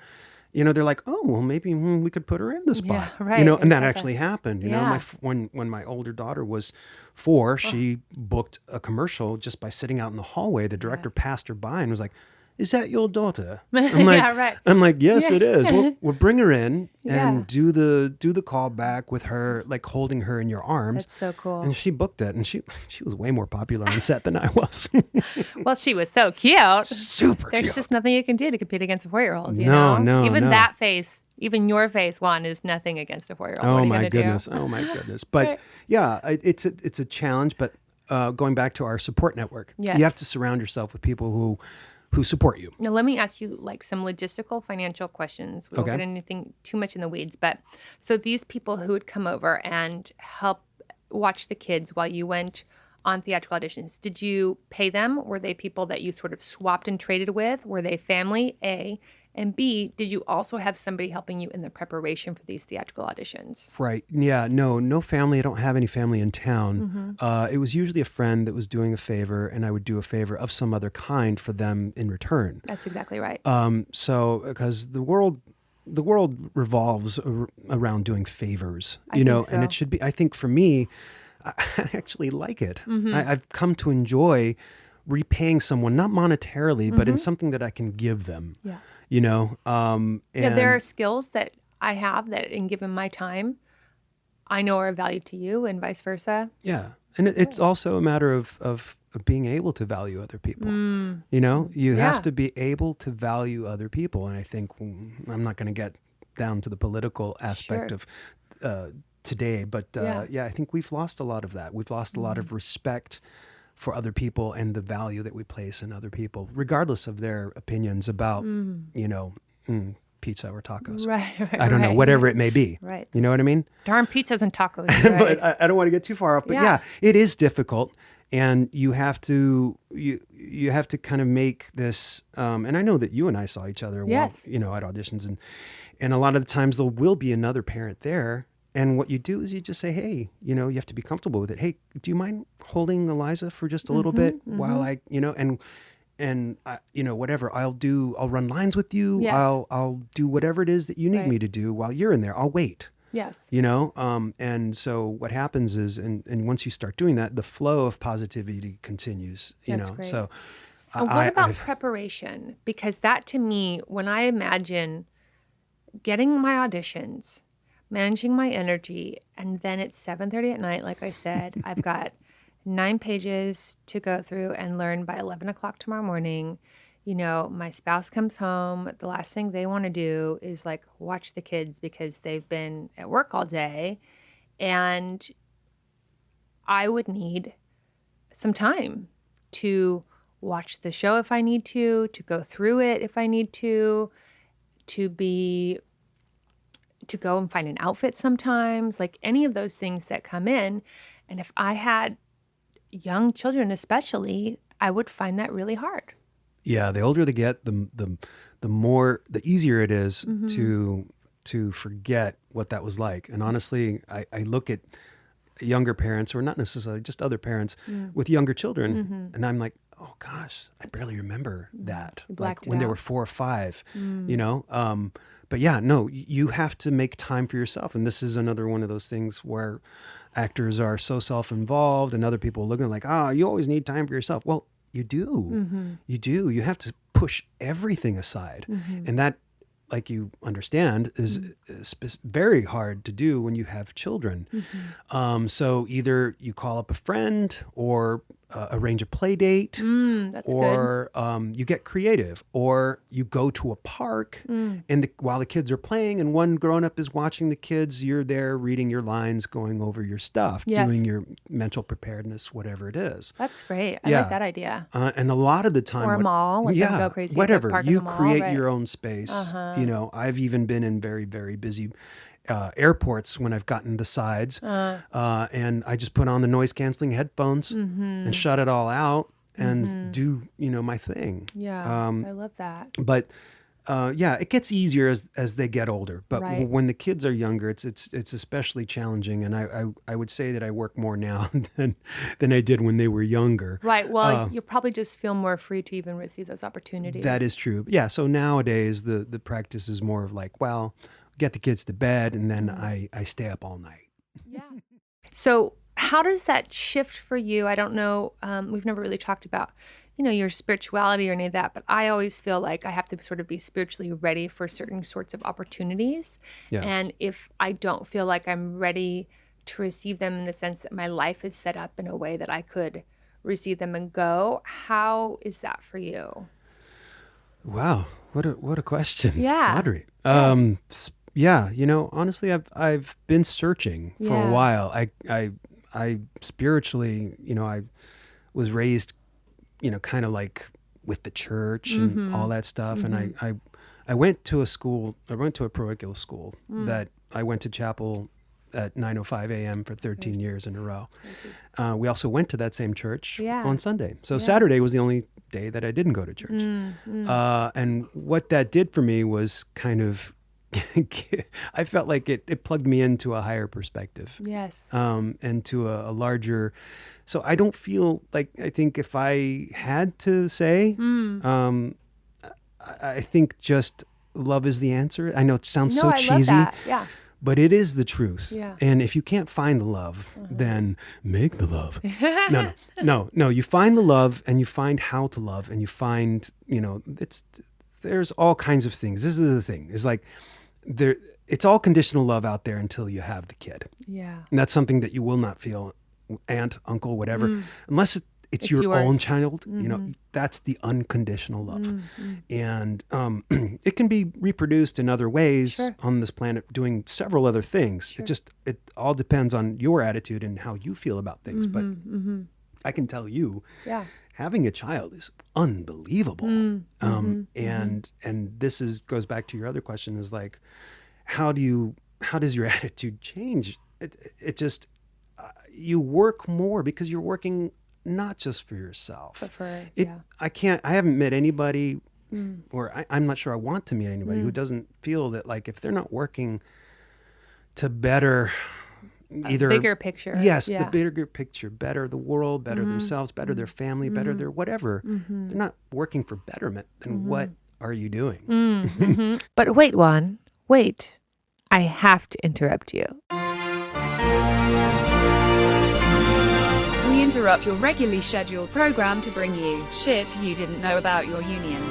they're like, oh, well, maybe we could put her in the spot. Yeah, right. And that actually happened. You know, Yeah. when my older daughter was 4, she booked a commercial just by sitting out in the hallway. The director passed her by and was like, "Is that your daughter?" I'm like, Yeah, right. I'm like, "Yes, it is." We'll bring her in Yeah. and do the call back with her, like holding her in your arms. That's so cool. And she booked it, and she was way more popular on set than I was. Well, she was so cute. Super There's cute. just nothing you can do to compete against a 4-year-old. No, Even no. that face, even your face, Juan, is nothing against a 4-year-old. What Oh are you my gonna goodness! do? Oh my goodness! But yeah, it's a challenge. But going back to our support network, Yes. you have to surround yourself with people who support you. Now, let me ask you like some logistical financial questions. We won't Okay. get anything too much in the weeds, but so these people who would come over and help watch the kids while you went on theatrical auditions, did you pay them? Were they people that you sort of swapped and traded with? Were they family, A? And B, did you also have somebody helping you in the preparation for these theatrical auditions? Right. Yeah. No family. I don't have any family in town. Mm-hmm. It was usually a friend that was doing a favor, and I would do a favor of some other kind for them in return. That's exactly right. So because the world revolves around doing favors, I and think it so. should be. I think for me, I actually like it. Mm-hmm. I've come to enjoy repaying someone, not monetarily, but in something that I can give them. Yeah. And Yeah, there are skills that I have that, in given my time, I know are of value to you, and vice versa. yeah, and it's also a matter of being able to value other people. You have to be able to value other people, and I think I'm not going to get down to the political aspect Sure. of today, but Yeah. I think we've lost a lot of that. We've lost a lot of respect for other people and the value that we place in other people, regardless of their opinions about, pizza or tacos. Right. I don't know, whatever it may be. Right. You know what I mean? Darn pizzas and tacos. But I don't want to get too far off. But yeah, it is difficult, and you have to kind of make this. And I know that you and I saw each other, Yes. at auditions, and a lot of the times there will be another parent there. And what you do is you just say, hey, you have to be comfortable with it. Hey, do you mind holding Eliza for just a little bit while I, and whatever I'll do, I'll run lines with you. Yes. I'll do whatever it is that you need Right. me to do while you're in there. I'll wait. Yes. And so what happens is, and once you start doing that, the flow of positivity continues, That's great. so And what about preparation? Because that, to me, when I imagine getting my auditions, managing my energy, and then it's 7:30 at night, like I said, I've got 9 pages to go through and learn by 11 o'clock tomorrow morning. My spouse comes home. The last thing they want to do is like watch the kids because they've been at work all day. And I would need some time to watch the show if I need to go through it if I need to go and find an outfit sometimes, like any of those things that come in. And if I had young children especially, I would find that really hard. Yeah, the older they get, the easier it is to forget what that was like. And honestly, I look at younger parents, or not necessarily just other parents with younger children, and I'm like, oh gosh, I barely remember that. Like when they were 4 or 5, But yeah, no, you have to make time for yourself. And this is another one of those things where actors are so self-involved and other people are looking like, you always need time for yourself. Well, you do. You do. You have to push everything aside. And that, like you understand, is very hard to do when you have children. So either you call up a friend or arrange a play date, That's or you get creative, or you go to a park and while the kids are playing and one grown-up is watching the kids, you're there reading your lines, going over your stuff, doing your mental preparedness, whatever it is. That's great. I like that idea. And a lot of the time, Or a mall, like go crazy at the whatever, park in you the mall, create right. your own space. You know, I've even been in very, very busy airports when I've gotten the sides, and I just put on the noise canceling headphones and shut it all out and do, you know, my thing. Yeah, I love that. But it gets easier as they get older. But when the kids are younger, it's especially challenging. And I would say that I work more now than I did when they were younger. Right. Well, you probably just feel more free to even receive those opportunities. That is true. Yeah. So nowadays the practice is more of like, well, get the kids to bed and then I stay up all night. Yeah. So how does that shift for you? I don't know. We've never really talked about, you know, your spirituality or any of that, but I always feel like I have to sort of be spiritually ready for certain sorts of opportunities. Yeah. And if I don't feel like I'm ready to receive them in the sense that my life is set up in a way that I could receive them and go, how is that for you? Wow. What a question. Yeah. Audrey. You know, honestly, I've been searching for a while. I spiritually, you know, I was raised, you know, kind of like with the church and all that stuff. And I went to a parochial school that I went to chapel at 9:05 a.m. for 13 years in a row. We also went to that same church on Sunday. So Saturday was the only day that I didn't go to church. And what that did for me was kind of, I felt like it plugged me into a higher perspective. Yes. And to a larger, so I don't feel like, I think if I had to say, I think just love is the answer. I know it sounds so cheesy. Love that. Yeah. But it is the truth. Yeah. And if you can't find the love, then make the love. No. You find the love and you find how to love and you find, you know, there's all kinds of things. This is the thing. It's like it's all conditional love out there until you have the kid. Yeah. And that's something that you will not feel, aunt, uncle, whatever, unless it's your yours. own child. You know, that's the unconditional love. And it can be reproduced in other ways on this planet, doing several other things. It all depends on your attitude and how you feel about things. But I can tell you, having a child is unbelievable. And this goes back to your other question, is like, how does your attitude change? It just, you work more because you're working not just for yourself. But for, I haven't met anybody, or I'm not sure I want to meet anybody who doesn't feel that, like, if they're not working to better either bigger picture. Yes, the bigger picture, better the world, better themselves, better their family, better their whatever. They're not working for betterment, then what are you doing? But wait, Juan, wait. I have to interrupt you. We interrupt your regularly scheduled program to bring you shit you didn't know about your union.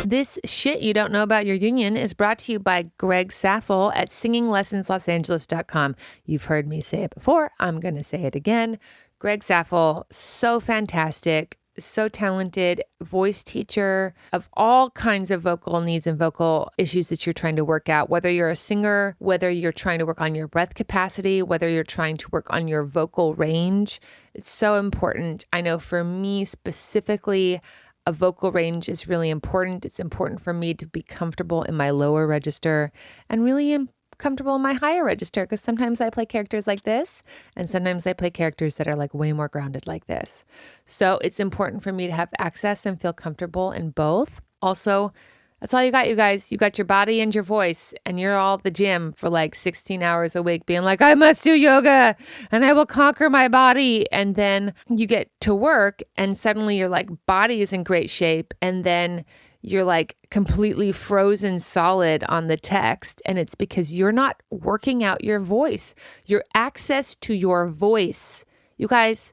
This shit you don't know about your union is brought to you by Greg Saffel at singinglessonslosangeles.com. You've heard me say it before. I'm going to say it again. Greg Saffel, so fantastic, so talented, voice teacher of all kinds of vocal needs and vocal issues that you're trying to work out, whether you're a singer, whether you're trying to work on your breath capacity, whether you're trying to work on your vocal range. It's so important. I know for me specifically, a vocal range is really important. It's important for me to be comfortable in my lower register and really comfortable in my higher register, because sometimes I play characters like this and sometimes I play characters that are like way more grounded like this. So it's important for me to have access and feel comfortable in both. Also, that's all you got, you guys. You got your body and your voice, and you're all at the gym for like 16 hours a week being like, I must do yoga and I will conquer my body. And then you get to work and suddenly your like body is in great shape. And then you're like completely frozen solid on the text. And it's because you're not working out your voice, your access to your voice. You guys,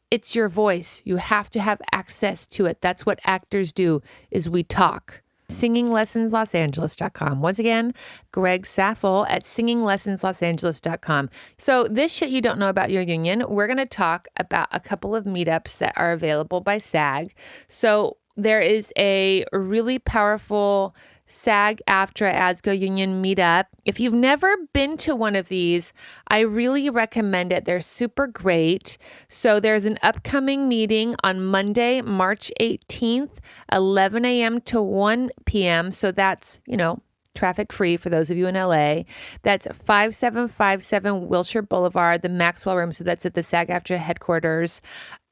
it's your voice. You have to have access to it. That's what actors do, is we talk. singinglessonslosangeles.com. Once again, Greg Saffel at singinglessonslosangeles.com. So this shit you don't know about your union, we're going to talk about a couple of meetups that are available by SAG. So there is a really powerful SAG-AFTRA ASGO union meetup. If you've never been to one of these, I really recommend it. They're super great. So there's an upcoming meeting on Monday, March 18th, 11 a.m. to 1 p.m. So that's, traffic free for those of you in LA. That's 5757 Wilshire Boulevard, the Maxwell Room. So that's at the SAG-AFTRA headquarters.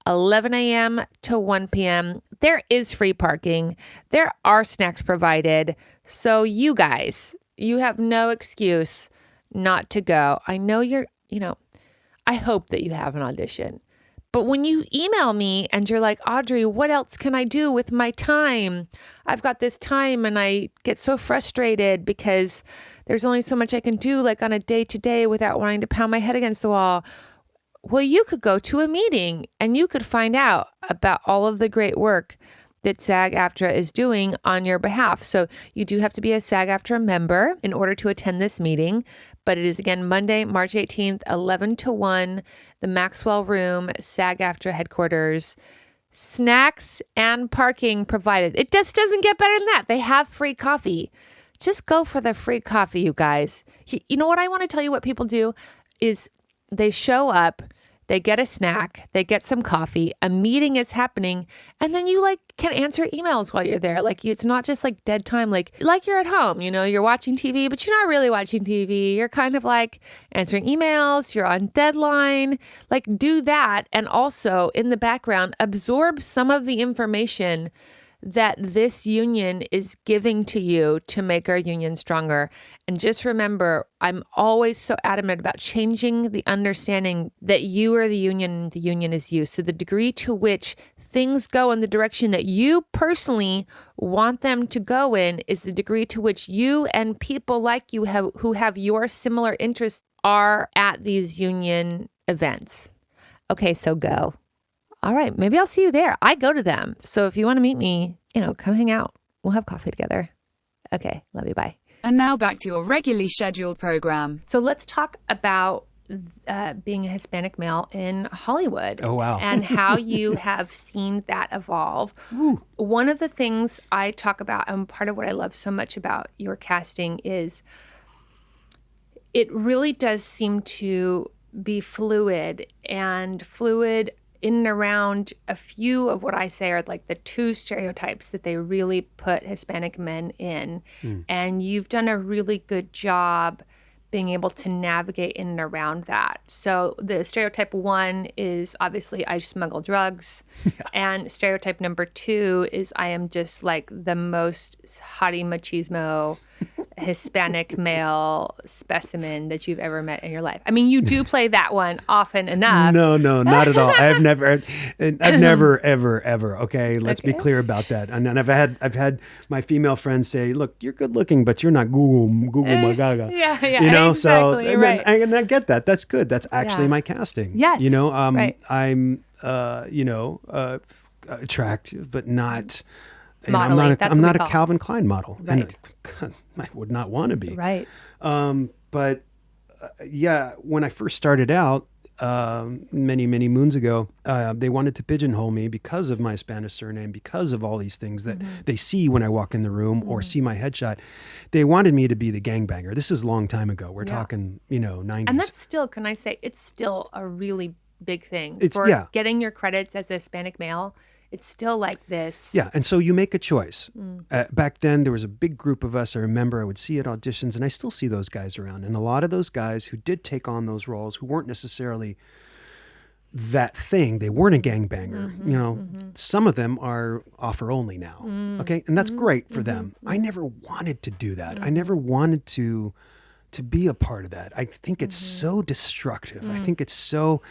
11 a.m. to 1 p.m. There is free parking. There are snacks provided. So you guys, you have no excuse not to go. I know I hope that you have an audition. But when you email me and you're like, Audrey, what else can I do with my time? I've got this time and I get so frustrated because there's only so much I can do like on a day-to-day without wanting to pound my head against the wall. Well, you could go to a meeting and you could find out about all of the great work that SAG-AFTRA is doing on your behalf. So you do have to be a SAG-AFTRA member in order to attend this meeting. But it is, again, Monday, March 18th, 11 to 1, the Maxwell Room, SAG-AFTRA headquarters. Snacks and parking provided. It just doesn't get better than that. They have free coffee. Just go for the free coffee, you guys. You know what I want to tell you what people do is they show up, they get a snack, they get some coffee, a meeting is happening, and then you can answer emails while you're there. It's not just dead time, like you're at home, you're watching TV, but you're not really watching TV. You're kind of answering emails, you're on deadline. Do that, and also in the background, absorb some of the information that this union is giving to you to make our union stronger. And just remember, I'm always so adamant about changing the understanding that you are the union and the union is you. So the degree to which things go in the direction that you personally want them to go in is the degree to which you and people like you who have your similar interests are at these union events. Okay, so go. All right, maybe I'll see you there. I go to them. So if you want to meet me, come hang out. We'll have coffee together. Okay, love you. Bye. And now back to your regularly scheduled program. So let's talk about being a Hispanic male in Hollywood. Oh, wow. And how you have seen that evolve. Ooh. One of the things I talk about, and part of what I love so much about your casting, is it really does seem to be fluid in and around a few of what I say are the two stereotypes that they really put Hispanic men in. And you've done a really good job being able to navigate in and around that. So the stereotype one is obviously I smuggle drugs. Yeah. And stereotype number two is I am just the most hottie machismo Hispanic male specimen that you've ever met in your life. I mean, you do play that one often enough. No, not at all. I've never, ever. Okay, let's be clear about that. And I've had my female friends say, "Look, you're good looking, but you're not Google Magaga." Yeah. Exactly, so right. and I get that. That's good. That's actually my casting. Yes. I'm right. Attractive, but not. Modeling. I'm not a Calvin Klein model. Right. And I would not want to be. Right. But when I first started out, many moons ago, they wanted to pigeonhole me because of my Spanish surname, because of all these things that they see when I walk in the room or see my headshot. They wanted me to be the gangbanger. This is a long time ago. We're talking, 90s. And that's still, can I say, it's still a really big thing. It's, for getting your credits as a Hispanic male. It's still like this. Yeah, and so you make a choice. Back then, there was a big group of us. I remember I would see at auditions, and I still see those guys around. And a lot of those guys who did take on those roles, who weren't necessarily that thing, they weren't a gangbanger. Some of them are offer only now. Okay, and that's great for them. I never wanted to do that. I never wanted to be a part of that. I think it's so destructive. I think it's so...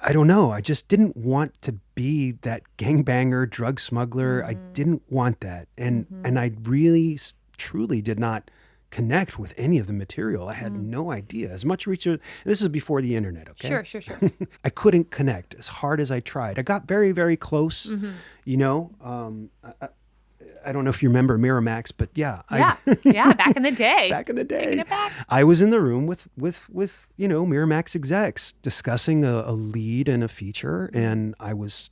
I don't know. I just didn't want to be that gangbanger, drug smuggler. I didn't want that. And I really, truly did not connect with any of the material. I had no idea. As much research, this is before the internet, okay? Sure. I couldn't connect as hard as I tried. I got very, very close, I don't know if you remember Miramax, but yeah. Yeah, back in the day. Back in the day. Taking it back. I was in the room with Miramax execs discussing a lead and a feature, and I was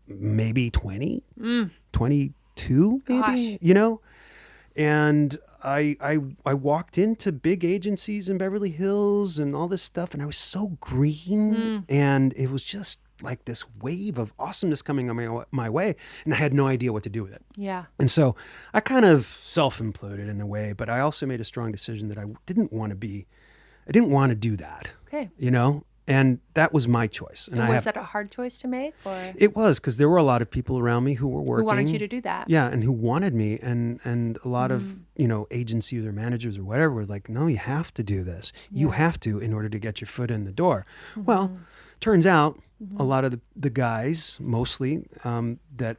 maybe 20, 22 maybe, Gosh. And I walked into big agencies in Beverly Hills and all this stuff, and I was so green, and it was just like this wave of awesomeness coming on my way, and I had no idea what to do with it. Yeah. And so I kind of self-imploded in a way, but I also made a strong decision that I didn't want to do that. Okay. And that was my choice. And was that a hard choice to make, or? It was, because there were a lot of people around me who were working. Who wanted you to do that. Yeah, and who wanted me. And a lot of, agencies or managers or whatever were like, no, you have to do this. You have to in order to get your foot in the door. Well, turns out a lot of the guys, mostly, that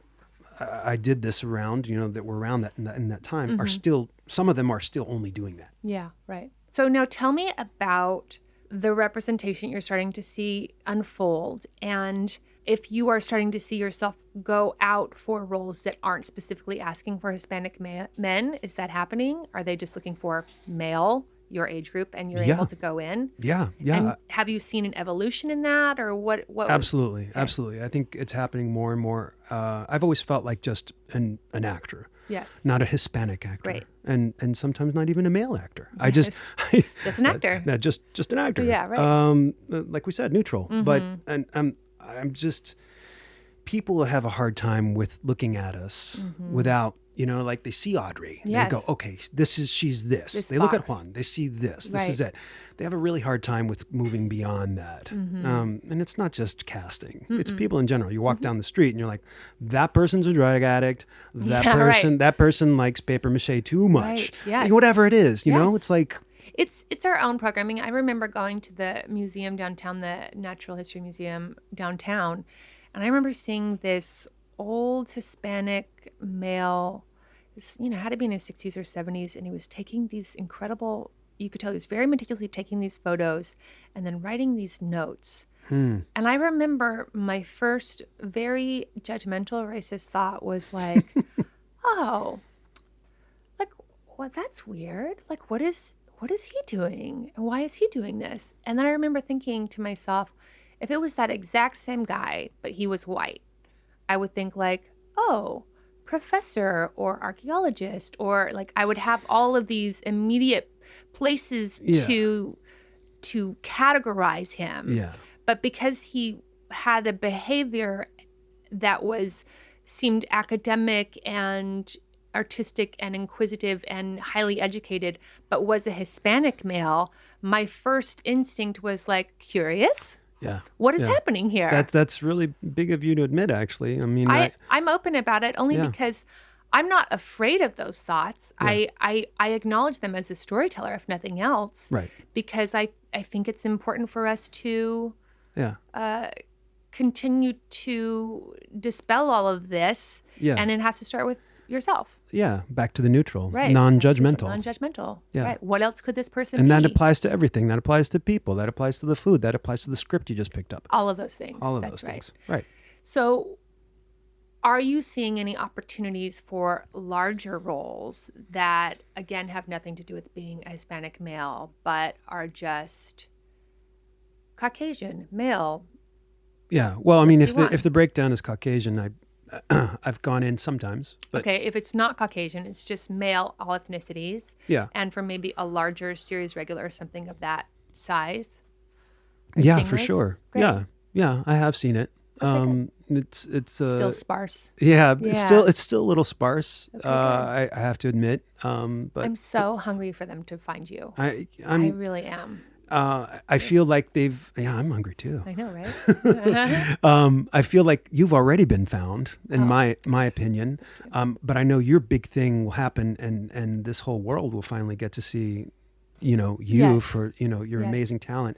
I did this around, that were around that in that time, are still, some of them are still only doing that. Yeah, right. So now tell me about the representation you're starting to see unfold, and if you are starting to see yourself go out for roles that aren't specifically asking for Hispanic men. Is that happening? Are they just looking for male, your age group, and you're able to go in? Yeah. And have you seen an evolution in that, or what? Absolutely. I think it's happening more and more. I've always felt like just an actor. Yes. Not a Hispanic actor. Right. And sometimes not even a male actor. Yes. Just an actor. Just an actor. Yeah, right. Like we said, neutral. But I'm just, people have a hard time with looking at us without, like they see Audrey. Yes. They go, okay, she's this. They look at Juan, they see this. This is it. They have a really hard time with moving beyond that. And it's not just casting. It's people in general. You walk down the street and you're like, that person's a drug addict. That person likes paper mache too much. Right. Yes. Whatever it is, Yes. it's like, It's our own programming. I remember going to the museum downtown, the Natural History Museum downtown, and I remember seeing this old Hispanic male, had to be in his 60s or 70s, and he was taking these incredible, you could tell he was very meticulously taking these photos and then writing these notes. And I remember my first very judgmental racist thought was like, oh, like, well, that's weird. Like, what is he doing? And why is he doing this? And then I remember thinking to myself, if it was that exact same guy, but he was white, I would think like, oh, professor or archaeologist, or like I would have all of these immediate places to categorize him. yeah. But because he had a behavior that seemed academic and artistic and inquisitive and highly educated, but was a Hispanic male, my first instinct was like, curious? Yeah. What is happening here? That's really big of you to admit, actually. I mean, I'm open about it only because I'm not afraid of those thoughts. Yeah. I acknowledge them as a storyteller, if nothing else. Right. Because I think it's important for us to continue to dispel all of this. Yeah. And it has to start with yourself. Yeah. Back to the neutral. Right. Non-judgmental. Non-judgmental. Yeah. Right. What else could this person And be? that applies to everything. That applies to people. That applies to the food. That applies to the script you just picked up. All of those things. All of That's those right. things. Right. So are you seeing any opportunities for larger roles that, again, have nothing to do with being a Hispanic male, but are just Caucasian, male? Yeah. Well, I mean, Let's see if the breakdown is Caucasian, I've gone in sometimes. But okay, if it's not Caucasian, it's just male, all ethnicities. Yeah. And for maybe a larger series regular or something of that size. Are you Yeah, seeing for this? sure. Great. Yeah, I have seen it. It's Still sparse. yeah, Yeah. it's still a little sparse. Okay, I have to admit. But I'm so hungry for them to find you. I really am. I feel like I'm hungry too. I know, right? I feel like you've already been found, in my opinion. But I know your big thing will happen, and this whole world will finally get to see, you Yes. for your Yes. amazing talent.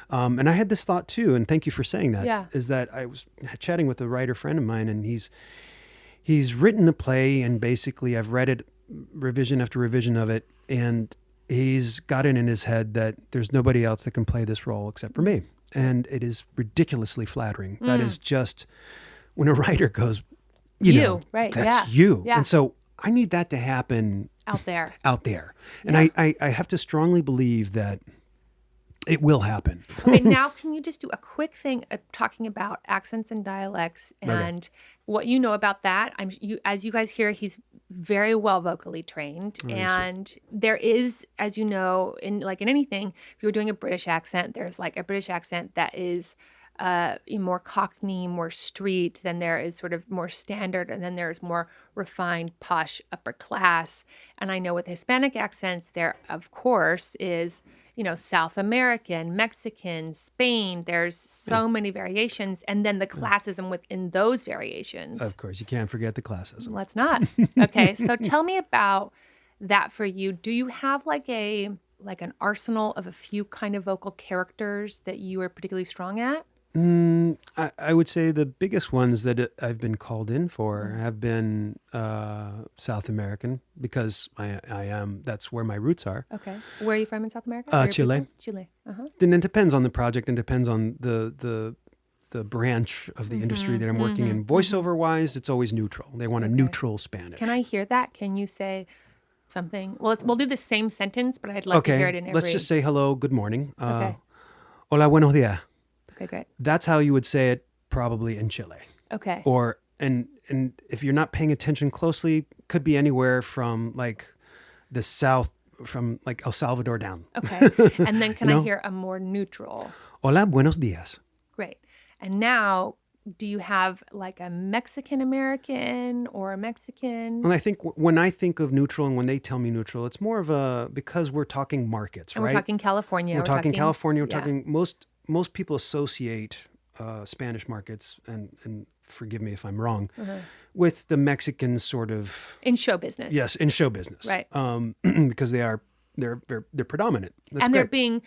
And I had this thought too, and thank you for saying that. Yeah. Is that I was chatting with a writer friend of mine, and he's written a play, and basically I've read it, revision after revision of it, and he's got it in his head that there's nobody else that can play this role except for me. And it is ridiculously flattering. That is just, when a writer goes, You, right, That's yeah. you. Yeah. And so I need that to happen Out there. And I have to strongly believe that it will happen. Okay, now can you just do a quick thing talking about accents and dialects and what you know about that? As you guys hear, he's very well vocally trained, and there is, as you know, in anything, if you're doing a British accent, there's like a British accent that is more Cockney, more street, then there is sort of more standard, and then there's more refined, posh, upper class. And I know with Hispanic accents, there, of course, is, South American, Mexican, Spain. There's so many variations. And then the classism within those variations. Of course, you can't forget the classism. Let's not. Okay, so tell me about that for you. Do you have like an arsenal of a few kind of vocal characters that you are particularly strong at? I would say the biggest ones that I've been called in for have been South American, because that's where my roots are. Okay. Where are you from in South America? Chile. Chile. Uh-huh. And it depends on the project and depends on the branch of the industry that I'm working in. Voiceover wise, it's always neutral. They want a neutral Spanish. Can I hear that? Can you say something? Well, we'll do the same sentence, but I'd love to hear it in every... Let's just say hello, good morning. Okay. Hola, buenos días. Okay, great. That's how you would say it probably in Chile. Okay. Or and if you're not paying attention closely, could be anywhere from like the south, from like El Salvador down. Okay. And then can I hear a more neutral? Hola, buenos días. Great. And now, do you have like a Mexican American or a Mexican? And I think when I think of neutral and when they tell me neutral, it's more of because we're talking markets, And right? We're talking California. We're talking California. We're yeah. talking most people associate Spanish markets, and forgive me if I'm wrong, with the Mexican sort of in show business. Yes, in show business, right? Because they're predominant. That's and great. They're being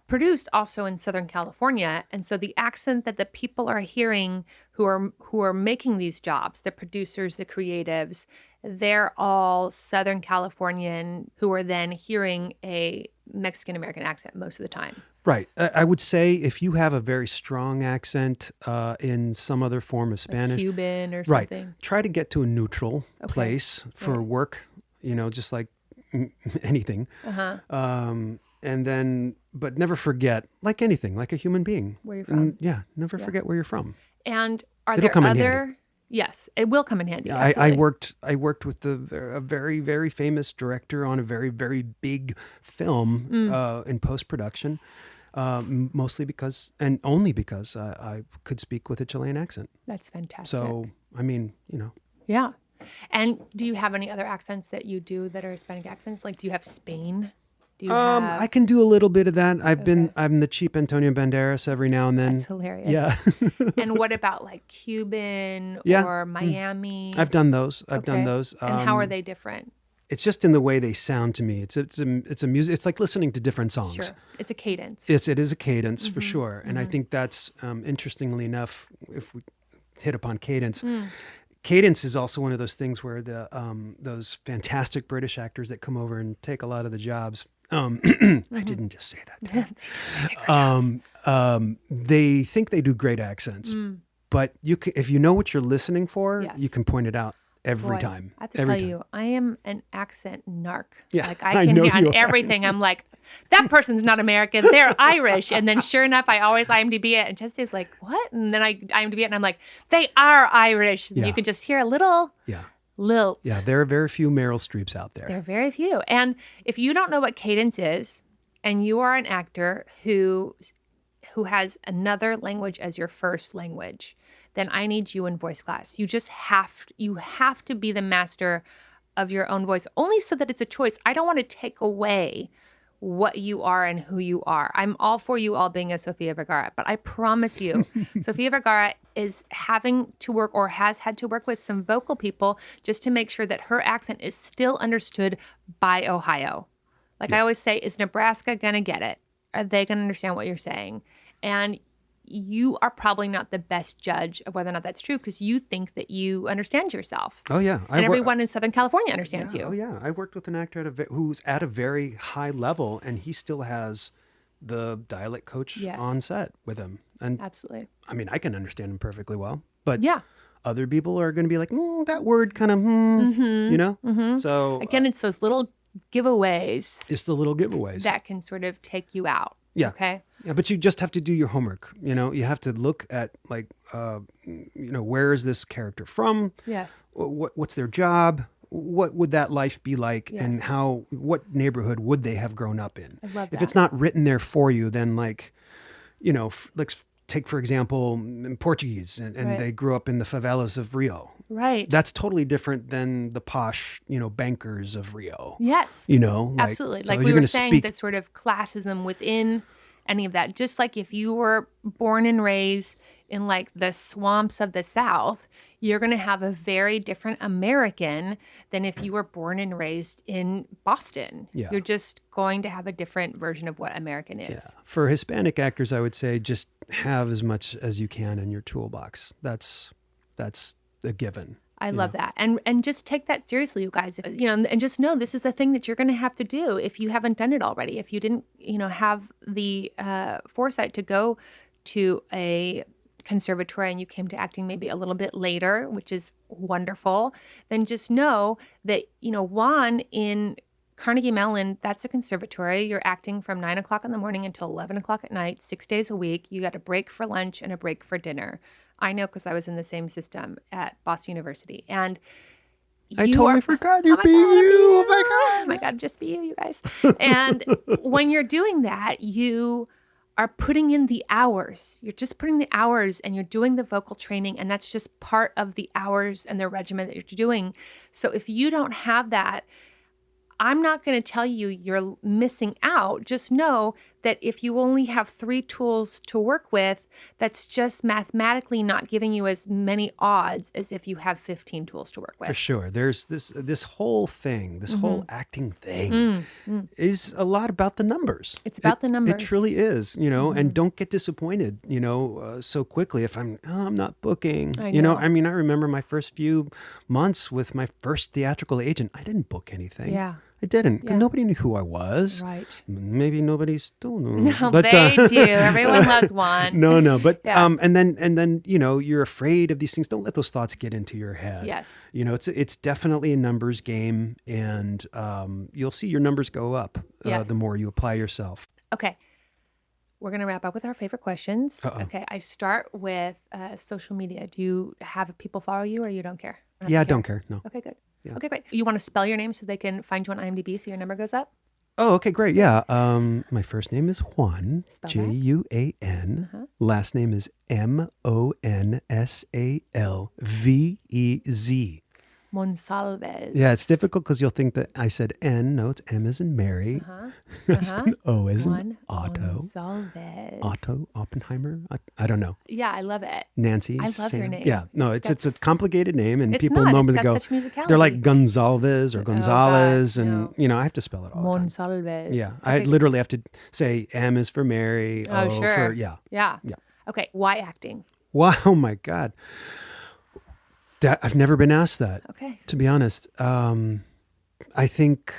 produced also in Southern California, and so the accent that the people are hearing who are making these jobs, the producers, the creatives, they're all Southern Californian who are then hearing a Mexican American accent most of the time. Right. I would say if you have a very strong accent in some other form of Spanish, like Cuban or right, something, try to get to a neutral place for work. Just like anything. And then, but never forget, like anything, like a human being, where you're from. Never forget where you're from. And are It'll there come in other? handy. Yes, it will come in handy. I worked with a very, very famous director on a very, very big film in post-production, mostly because, and only because I could speak with a Chilean accent. That's fantastic. So, I mean, Yeah. And do you have any other accents that you do that are Hispanic accents? Like, do you have Spain? Do you have... I can do a little bit of that. I'm the cheap Antonio Banderas every now and then. That's hilarious. Yeah. And what about like Cuban or Miami? I've done those. I've done those. And how are they different? It's just in the way they sound to me. It's a music. It's like listening to different songs. Sure. It's a cadence. It is a cadence for sure. And I think that's interestingly enough, if we hit upon cadence. Cadence is also one of those things where those fantastic British actors that come over and take a lot of the jobs. I didn't just say that. They think they do great accents, but if you know what you're listening for, you can point it out every time. I have to tell you, I am an accent narc. Yeah, like I can hear on everything. I'm like, that person's not American. They're Irish. And then sure enough, I always IMDb it. And Chelsea's like, what? And then I IMDb it and I'm like, they are Irish. And you can just hear a little lilt. Yeah, there are very few Meryl Streeps out there. There are very few. And if you don't know what cadence is, and you are an actor who has another language as your first language, then I need you in voice class. You have to be the master of your own voice, only so that it's a choice. I don't want to take away what you are and who you are. I'm all for you all being a Sofia Vergara, but I promise you, Sofia Vergara is having to work or has had to work with some vocal people just to make sure that her accent is still understood by Ohio. Like I always say, is Nebraska going to get it? Are they going to understand what you're saying? And you are probably not the best judge of whether or not that's true because you think that you understand yourself. Oh, yeah. And everyone in Southern California understands you. Oh, yeah. I worked with an actor who's at a very high level, and he still has the dialect coach on set with him. And absolutely. I mean, I can understand him perfectly well, but Other people are going to be like, that word kind of, you know? So Again, it's those little giveaways it's the little giveaways. that can sort of take you out. Yeah. Okay. Yeah, but you just have to do your homework. You know, you have to look at like, where is this character from? Yes. What's their job? What would that life be like? Yes. And what neighborhood would they have grown up in? I love If that. it's not written there for you, then like, let's take, for example, Portuguese and Right. they grew up in the favelas of Rio. Right. That's totally different than the posh, bankers of Rio. Yes. Absolutely. so Like we you're were gonna saying, speak- this sort of classism within any of that. Just like if you were born and raised in like the swamps of the South, you're going to have a very different American than if you were born and raised in Boston. Yeah. You're just going to have a different version of what American is. Yeah. For Hispanic actors, I would say just have as much as you can in your toolbox. That's a given. I love that. And just take that seriously, you guys. And just know this is a thing that you're going to have to do if you haven't done it already. If you didn't, have the foresight to go to a conservatory and you came to acting maybe a little bit later, which is wonderful, then just know that, Juan in Carnegie Mellon, that's a conservatory. You're acting from 9 o'clock in the morning until 11 o'clock at night, 6 days a week. You got a break for lunch and a break for dinner. I know because I was in the same system at Boston University. And I totally forgot you're BU. Oh my God. Oh my God, just BU, you guys. And when you're doing that, you are putting in the hours. You're just putting the hours and you're doing the vocal training. And that's just part of the hours and the regimen that you're doing. So if you don't have that, I'm not going to tell you you're missing out. Just know that if you only have 3 tools to work with, that's just mathematically not giving you as many odds as if you have 15 tools to work with. For sure. There's this whole thing, this whole acting thing is a lot about the numbers. It's about the numbers. It truly is, and don't get disappointed, so quickly if I'm not booking. I know. I remember my first few months with my first theatrical agent. I didn't book anything. Yeah. I didn't. 'Cause Yeah. nobody knew who I was. Right. Maybe nobody still knows. No, but, they do. Everyone loves one. No, but Yeah. and then you're afraid of these things. Don't let those thoughts get into your head. Yes. It's definitely a numbers game, and you'll see your numbers go up Yes. the more you apply yourself. Okay. We're going to wrap up with our favorite questions. Uh-oh. Okay. I start with social media. Do you have people follow you or you don't care? Yeah, I don't care. No. Okay, good. Yeah. Okay, great. You want to spell your name so they can find you on IMDb so your number goes up? Oh, okay, great. Yeah. My first name is Juan, Spell that. Juan. Uh-huh. Last name is Monsalvez. Monsalvez. Yeah, it's difficult because you'll think that I said N. No, it's M as in Mary. Uh-huh. It's Uh-huh. an O as in Juan Otto. Monsalvez. Otto Oppenheimer. I don't know. Yeah, I love it. Nancy. I love your Sam. name. Yeah, no, it's a That's- complicated name, and It's people not. normally It's go. got such musicality. They're like Gonzalez or Oh, God, Gonzalez, and no. I have to spell it all the time. Monsalvez. Yeah, I Okay. literally have to say M is for Mary. Oh, O sure. for yeah. Yeah. Yeah. Okay, why acting? Wow, oh my God. I've never been asked that. Okay. To be honest, I think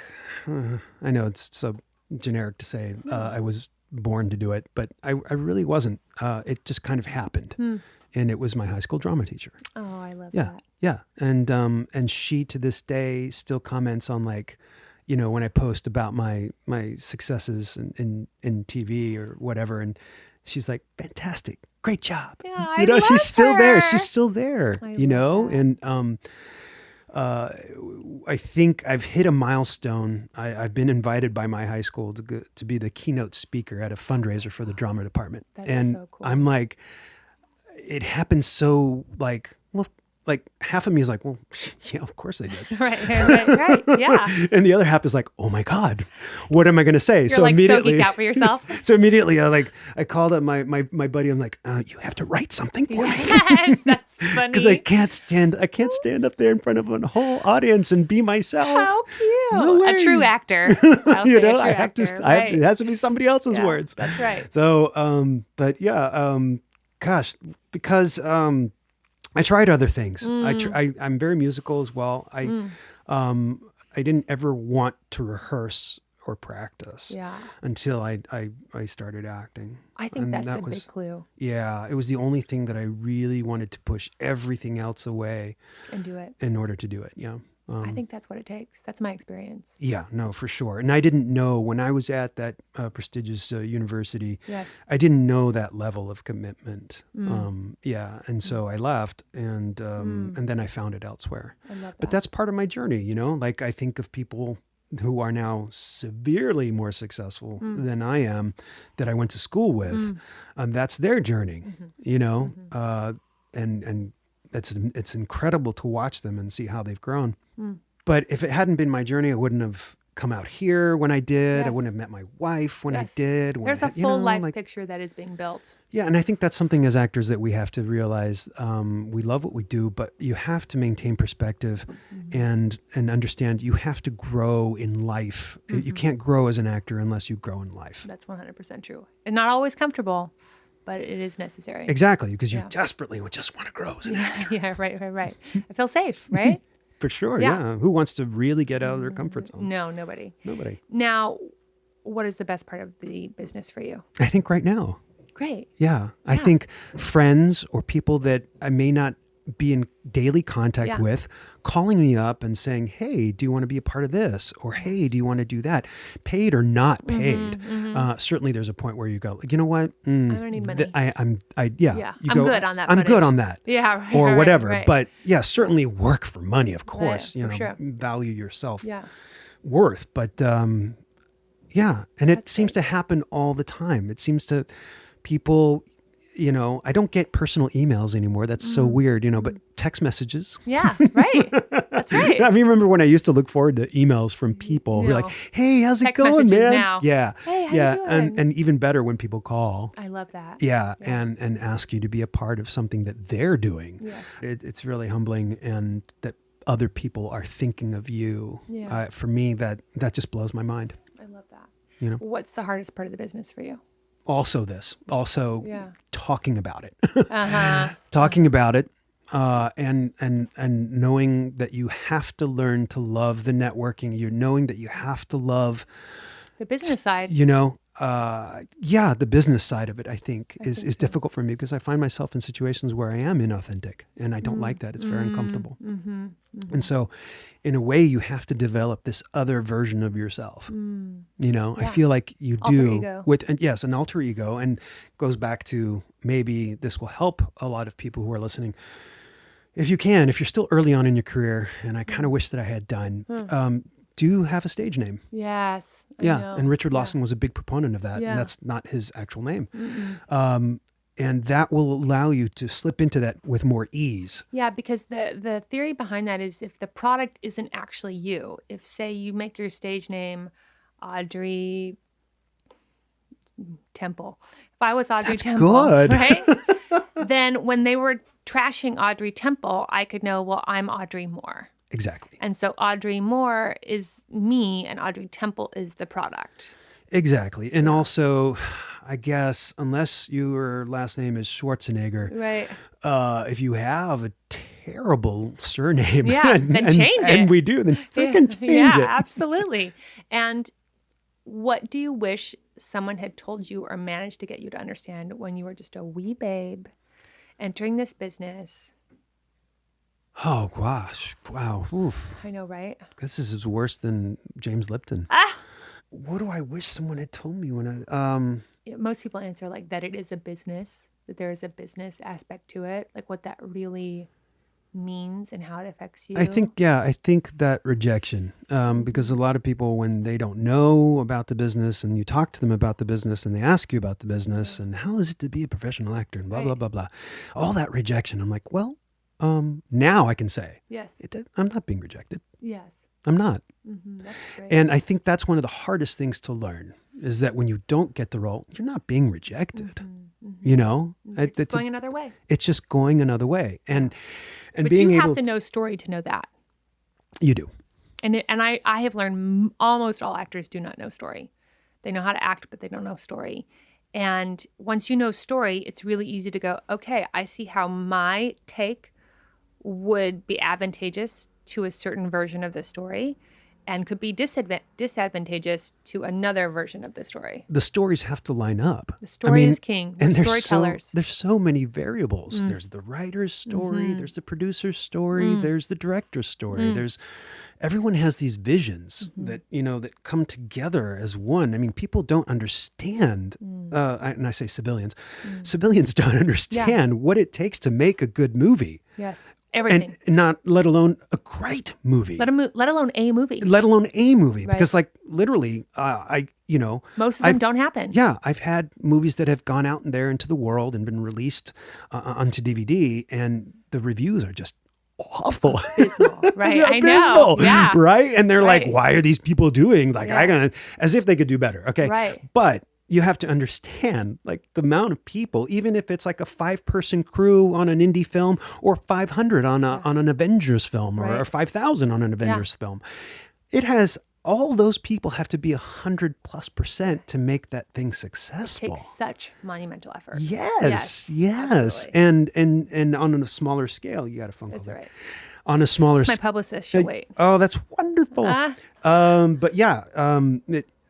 I know it's so generic to say I was born to do it, but I really wasn't. It just kind of happened, and it was my high school drama teacher. Oh, I love Yeah, that. yeah, and she to this day still comments on like, when I post about my successes in TV or whatever, and she's like, "Fantastic, great job." Yeah, I love she's still there. her. She's still there. I love that. And I think I've hit a milestone. I've been invited by my high school to be the keynote speaker at a fundraiser for the drama department. That's and so cool. I'm like, it happens so like half of me is like, well, yeah, of course I did. Right. Yeah. And the other half is like, oh my God, what am I going to say? You're like so geeked out for yourself. So immediately I called up my buddy. I'm like, you have to write something for me. Yes, that's funny. Because I can't stand up there in front of a whole audience and be myself. How cute. No way. A true actor. I'll say a true I have actor. to, Right. it has to be somebody else's Yeah, words. That's right. So, but yeah, gosh, because, I tried other things. I'm very musical as well. I didn't ever want to rehearse or practice Yeah. until I started acting. I think And that's that a was, big clue. Yeah, it was the only thing that I really wanted to push everything else away And do it. in order to do it. Yeah. I think that's what it takes. That's my experience. Yeah, no, for sure. And I didn't know when I was at that prestigious university, Yes. I didn't know that level of commitment. Yeah. And so I left and then I found it elsewhere. I love that. But that's part of my journey, you know, like I think of people who are now severely more successful than I am that I went to school with. That's their journey, you know, and it's incredible to watch them and see how they've grown. But if it hadn't been my journey, I wouldn't have come out here when I did. I Yes. wouldn't have met my wife when I Yes. did. When There's I a had- you full know, life like- picture that is being built. Yeah, and I think that's something as actors that we have to realize. We love what we do, but you have to maintain perspective and understand you have to grow in life. You can't grow as an actor unless you grow in life. That's 100% true. And not always comfortable, but it is necessary. Exactly, because you Yeah. desperately would just want to grow as an actor. Yeah, right. I feel safe, right? For sure, Yeah. yeah. Who wants to really get out of their comfort zone? No, nobody. Nobody. Now, what is the best part of the business for you? I think right now. Great. Yeah. I think friends or people that I may not be in daily contact Yeah. with calling me up and saying, hey, do you want to be a part of this? Or, hey, do you want to do that? Paid or not paid. Certainly there's a point where you go, like, you know what? I don't need money. Yeah. Yeah. You I'm go, good on that I'm good footage." on that. Yeah, right. Or right, whatever. right. But yeah, certainly work for money, of course. Yeah, You for know, sure. value yourself Yeah. worth. But yeah. And it That's seems to happen all the time. It seems to people, you know, I don't get personal emails anymore. That's so weird, you know, but text messages. Yeah, right. That's right. I mean, remember when I used to look forward to emails from people who are No. like, hey, how's it Text going, messages man? now. Yeah. Hey, how you yeah. doing? And even better when people call. I love that. Yeah, and ask you to be a part of something that they're doing. Yes. It's really humbling, and that other people are thinking of you. Yeah. For me, that just blows my mind. I love that. You know? What's the hardest part of the business for you? Also Yeah. talking about it. Uh-huh. Talking about it, and knowing that you have to learn to love the networking. You're knowing that you have to love, The business side. you know, the business side of it, I think is difficult for me because I find myself in situations where I am inauthentic and I don't like that. It's very uncomfortable. And so in a way you have to develop this other version of yourself. You know, I feel like you Alter do ego. yes, an alter ego, and goes back to maybe this will help a lot of people who are listening. If you're still early on in your career, and I kind of wish that I had done, do have a stage name. Yes. I Yeah. know. And Richard Lawson was a big proponent of that. Yeah. And that's not his actual name. And that will allow you to slip into that with more ease. Yeah, because the theory behind that is if the product isn't actually you, if say you make your stage name Audrey Temple. If I was Audrey That's Temple, good. right? Then when they were trashing Audrey Temple, I could know, well, I'm Audrey Moore. Exactly. And so Audrey Moore is me and Audrey Temple is the product. Exactly. And also, I guess, unless your last name is Schwarzenegger, Right. if you have a terrible surname, Yeah, then change it. And we do, then freaking change Yeah, it. absolutely. And what do you wish someone had told you or managed to get you to understand when you were just a wee babe entering this business? Oh, gosh. Wow. Oof. I know, right? This is worse than James Lipton. Ah! What do I wish someone had told me when Most people answer like that it is a business, that there is a business aspect to it, like what that really means and how it affects you. I think that rejection, because a lot of people, when they don't know about the business and you talk to them about the business and they ask you about the business and how is it to be a professional actor and blah, blah, blah, blah, all that rejection. I'm like, well, now I can say, Yes. I'm not being rejected. Yes. I'm not. That's great. And I think that's one of the hardest things to learn is that when you don't get the role, you're not being rejected. You know, You're just going another way. It's just going another way. And But being you able have to know story to know that. You do. And I have learned almost all actors do not know story. They know how to act, but they don't know story. And once you know story, it's really easy to go, okay, I see how my take would be advantageous to a certain version of the story. and could be disadvantageous to another version of the story. The stories have to line up. The story is king. We're storytellers. There's so many variables. There's the writer's story. There's the producer's story. There's the director's story. Everyone has these visions that, that come together as one. I mean, people don't understand, and I say civilians, civilians don't understand what it takes to make a good movie. Yes. Everything. And not let alone a great movie. Let alone a movie. Let alone a movie. Right. Because literally, most of them don't happen. Yeah. I've had movies that have gone out there into the world and been released onto DVD, and the reviews are just awful. Abysmal, right? Yeah, I abysmal, know. Yeah. Right? And they're Right. like, why are these people doing as if they could do better. Okay. Right. But you have to understand the amount of people, even if it's a 5-person crew on an indie film or 500 on an Avengers film or 5,000 on an Avengers film. It has all those people have to be 100+% to make that thing successful. It takes such monumental effort. Yes. Absolutely. And on a smaller scale, you got a phone call. That's right. On a smaller My publicist, she'll wait. Oh, that's wonderful. But yeah,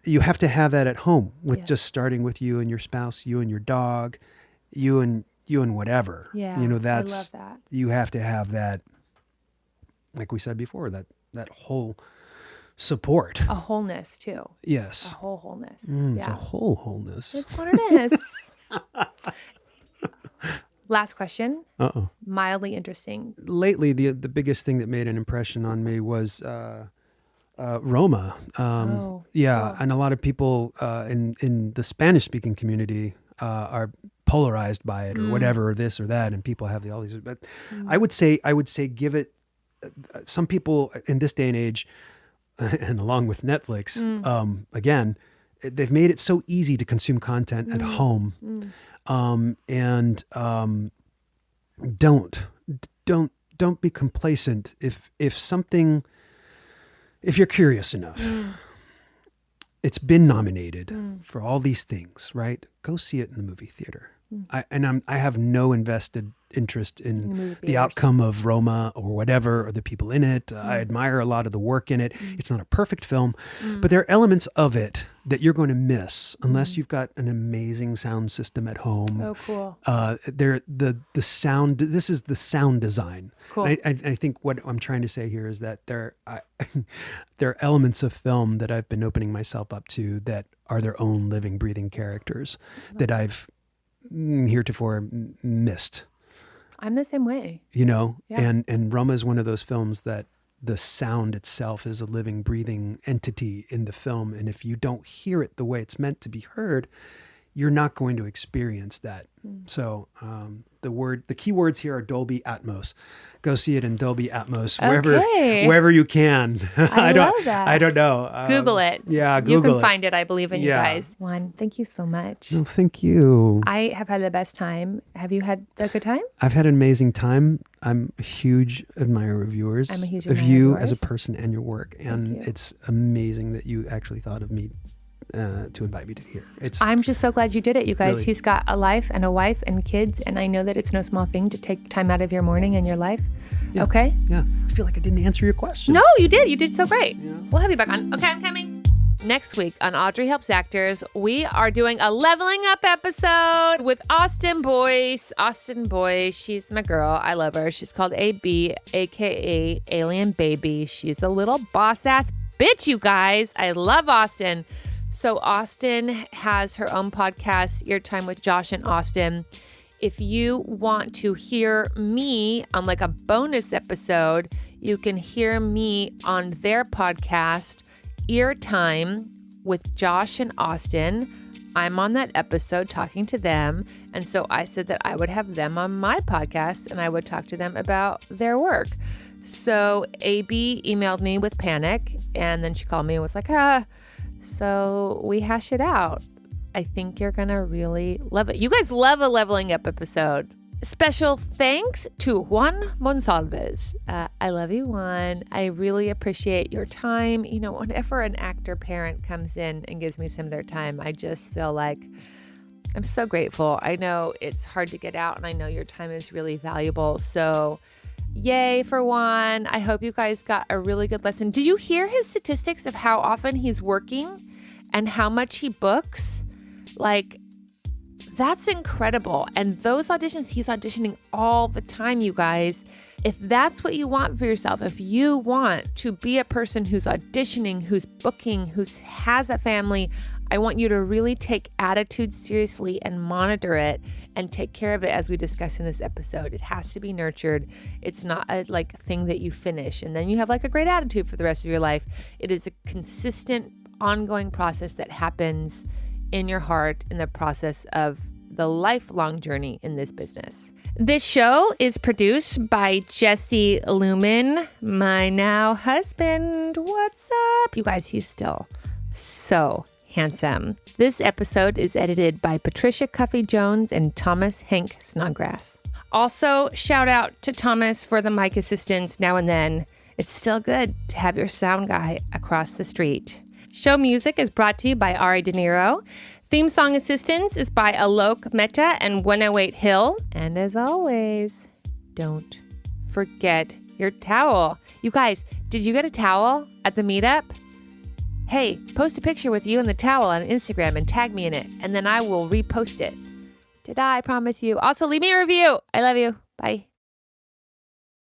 you have to have that at home with just starting with you and your spouse, you and your dog, you and whatever. Yeah. I love that. You have to have that, like we said before, that whole support. A wholeness too. Yes. A whole wholeness. It's a whole wholeness. That's what it is. Last question. Mildly interesting. Lately, the biggest thing that made an impression on me was Roma. Cool. And a lot of people in the Spanish-speaking community are polarized by it or whatever, or this or that, and people have all these. But I would say give it. Some people in this day and age, and along with Netflix, again, they've made it so easy to consume content at home, and don't be complacent if you're curious enough. It's been nominated for all these things, right? Go see it in the movie theater. I have no invested interest in the outcome of Roma or whatever, or the people in it. I admire a lot of the work in it. It's not a perfect film, but there are elements of it that you're going to miss unless you've got an amazing sound system at home. Oh, cool. The sound. This is the sound design. Cool. I think what I'm trying to say here is that there are elements of film that I've been opening myself up to that are their own living, breathing characters that I've heretofore missed. I'm the same way. And Roma is one of those films that the sound itself is a living, breathing entity in the film. And if you don't hear it the way it's meant to be heard, you're not going to experience that. So the key words here are Dolby Atmos. Go see it in Dolby Atmos wherever you can. I love that. I don't know. Google it. Yeah, Google it. You can find it. I believe in you guys. Juan, thank you so much. No, thank you. I have had the best time. Have you had a good time? I've had an amazing time. I'm a huge admirer of yours. I'm a huge of admirer you of as a yours. person and your work. And it's amazing that you actually thought of me to invite me to here. I'm just so glad you did it, you guys. Really. He's got a life and a wife and kids, and I know that it's no small thing to take time out of your morning and your life. Yeah. Okay? Yeah. I feel like I didn't answer your questions. No, you did. You did so great. Yeah. We'll have you back on. Okay, I'm coming. Next week on Audrey Helps Actors, we are doing a leveling up episode with Austin Boyce. Austin Boyce, she's my girl. I love her. She's called AB, aka Alien Baby. She's a little boss ass bitch, you guys. I love Austin. So Austin has her own podcast, Ear Time with Josh and Austin. If you want to hear me on a bonus episode, you can hear me on their podcast, Ear Time with Josh and Austin. I'm on that episode talking to them. And so I said that I would have them on my podcast and I would talk to them about their work. So AB emailed me with panic, and then she called me and was like, So we hash it out. I think you're going to really love it. You guys love a leveling up episode. Special thanks to Juan Monsalvez. I love you, Juan. I really appreciate your time. Whenever an actor parent comes in and gives me some of their time, I just feel like I'm so grateful. I know it's hard to get out, and I know your time is really valuable. So Yay for Juan. I hope you guys got a really good lesson. Did you hear his statistics of how often he's working and how much he books? Like, that's incredible. And those auditions, he's auditioning all the time, you guys. If that's what you want for yourself, if you want to be a person who's auditioning, who's booking, who has a family, I want you to really take attitude seriously and monitor it and take care of it, as we discussed in this episode. It has to be nurtured. It's not a thing that you finish and then you have like a great attitude for the rest of your life. It is a consistent, ongoing process that happens in your heart in the process of the lifelong journey in this business. This show is produced by Jesse Lumen, my now husband. What's up? You guys, he's still so handsome. This episode is edited by Patricia Cuffie-Jones and Thomas Snodgrass. Also, shout out to Thomas for the mic assistance now and then. It's still good to have your sound guy across the street. Show music is brought to you by Ari De Niro. Theme song assistance is by Aalok Mehta and 108 Hill. And as always, don't forget your towel. You guys, did you get a towel at the meetup? Hey, post a picture with you and the towel on Instagram and tag me in it, and then I will repost it. I promise you. Also, leave me a review. I love you. Bye.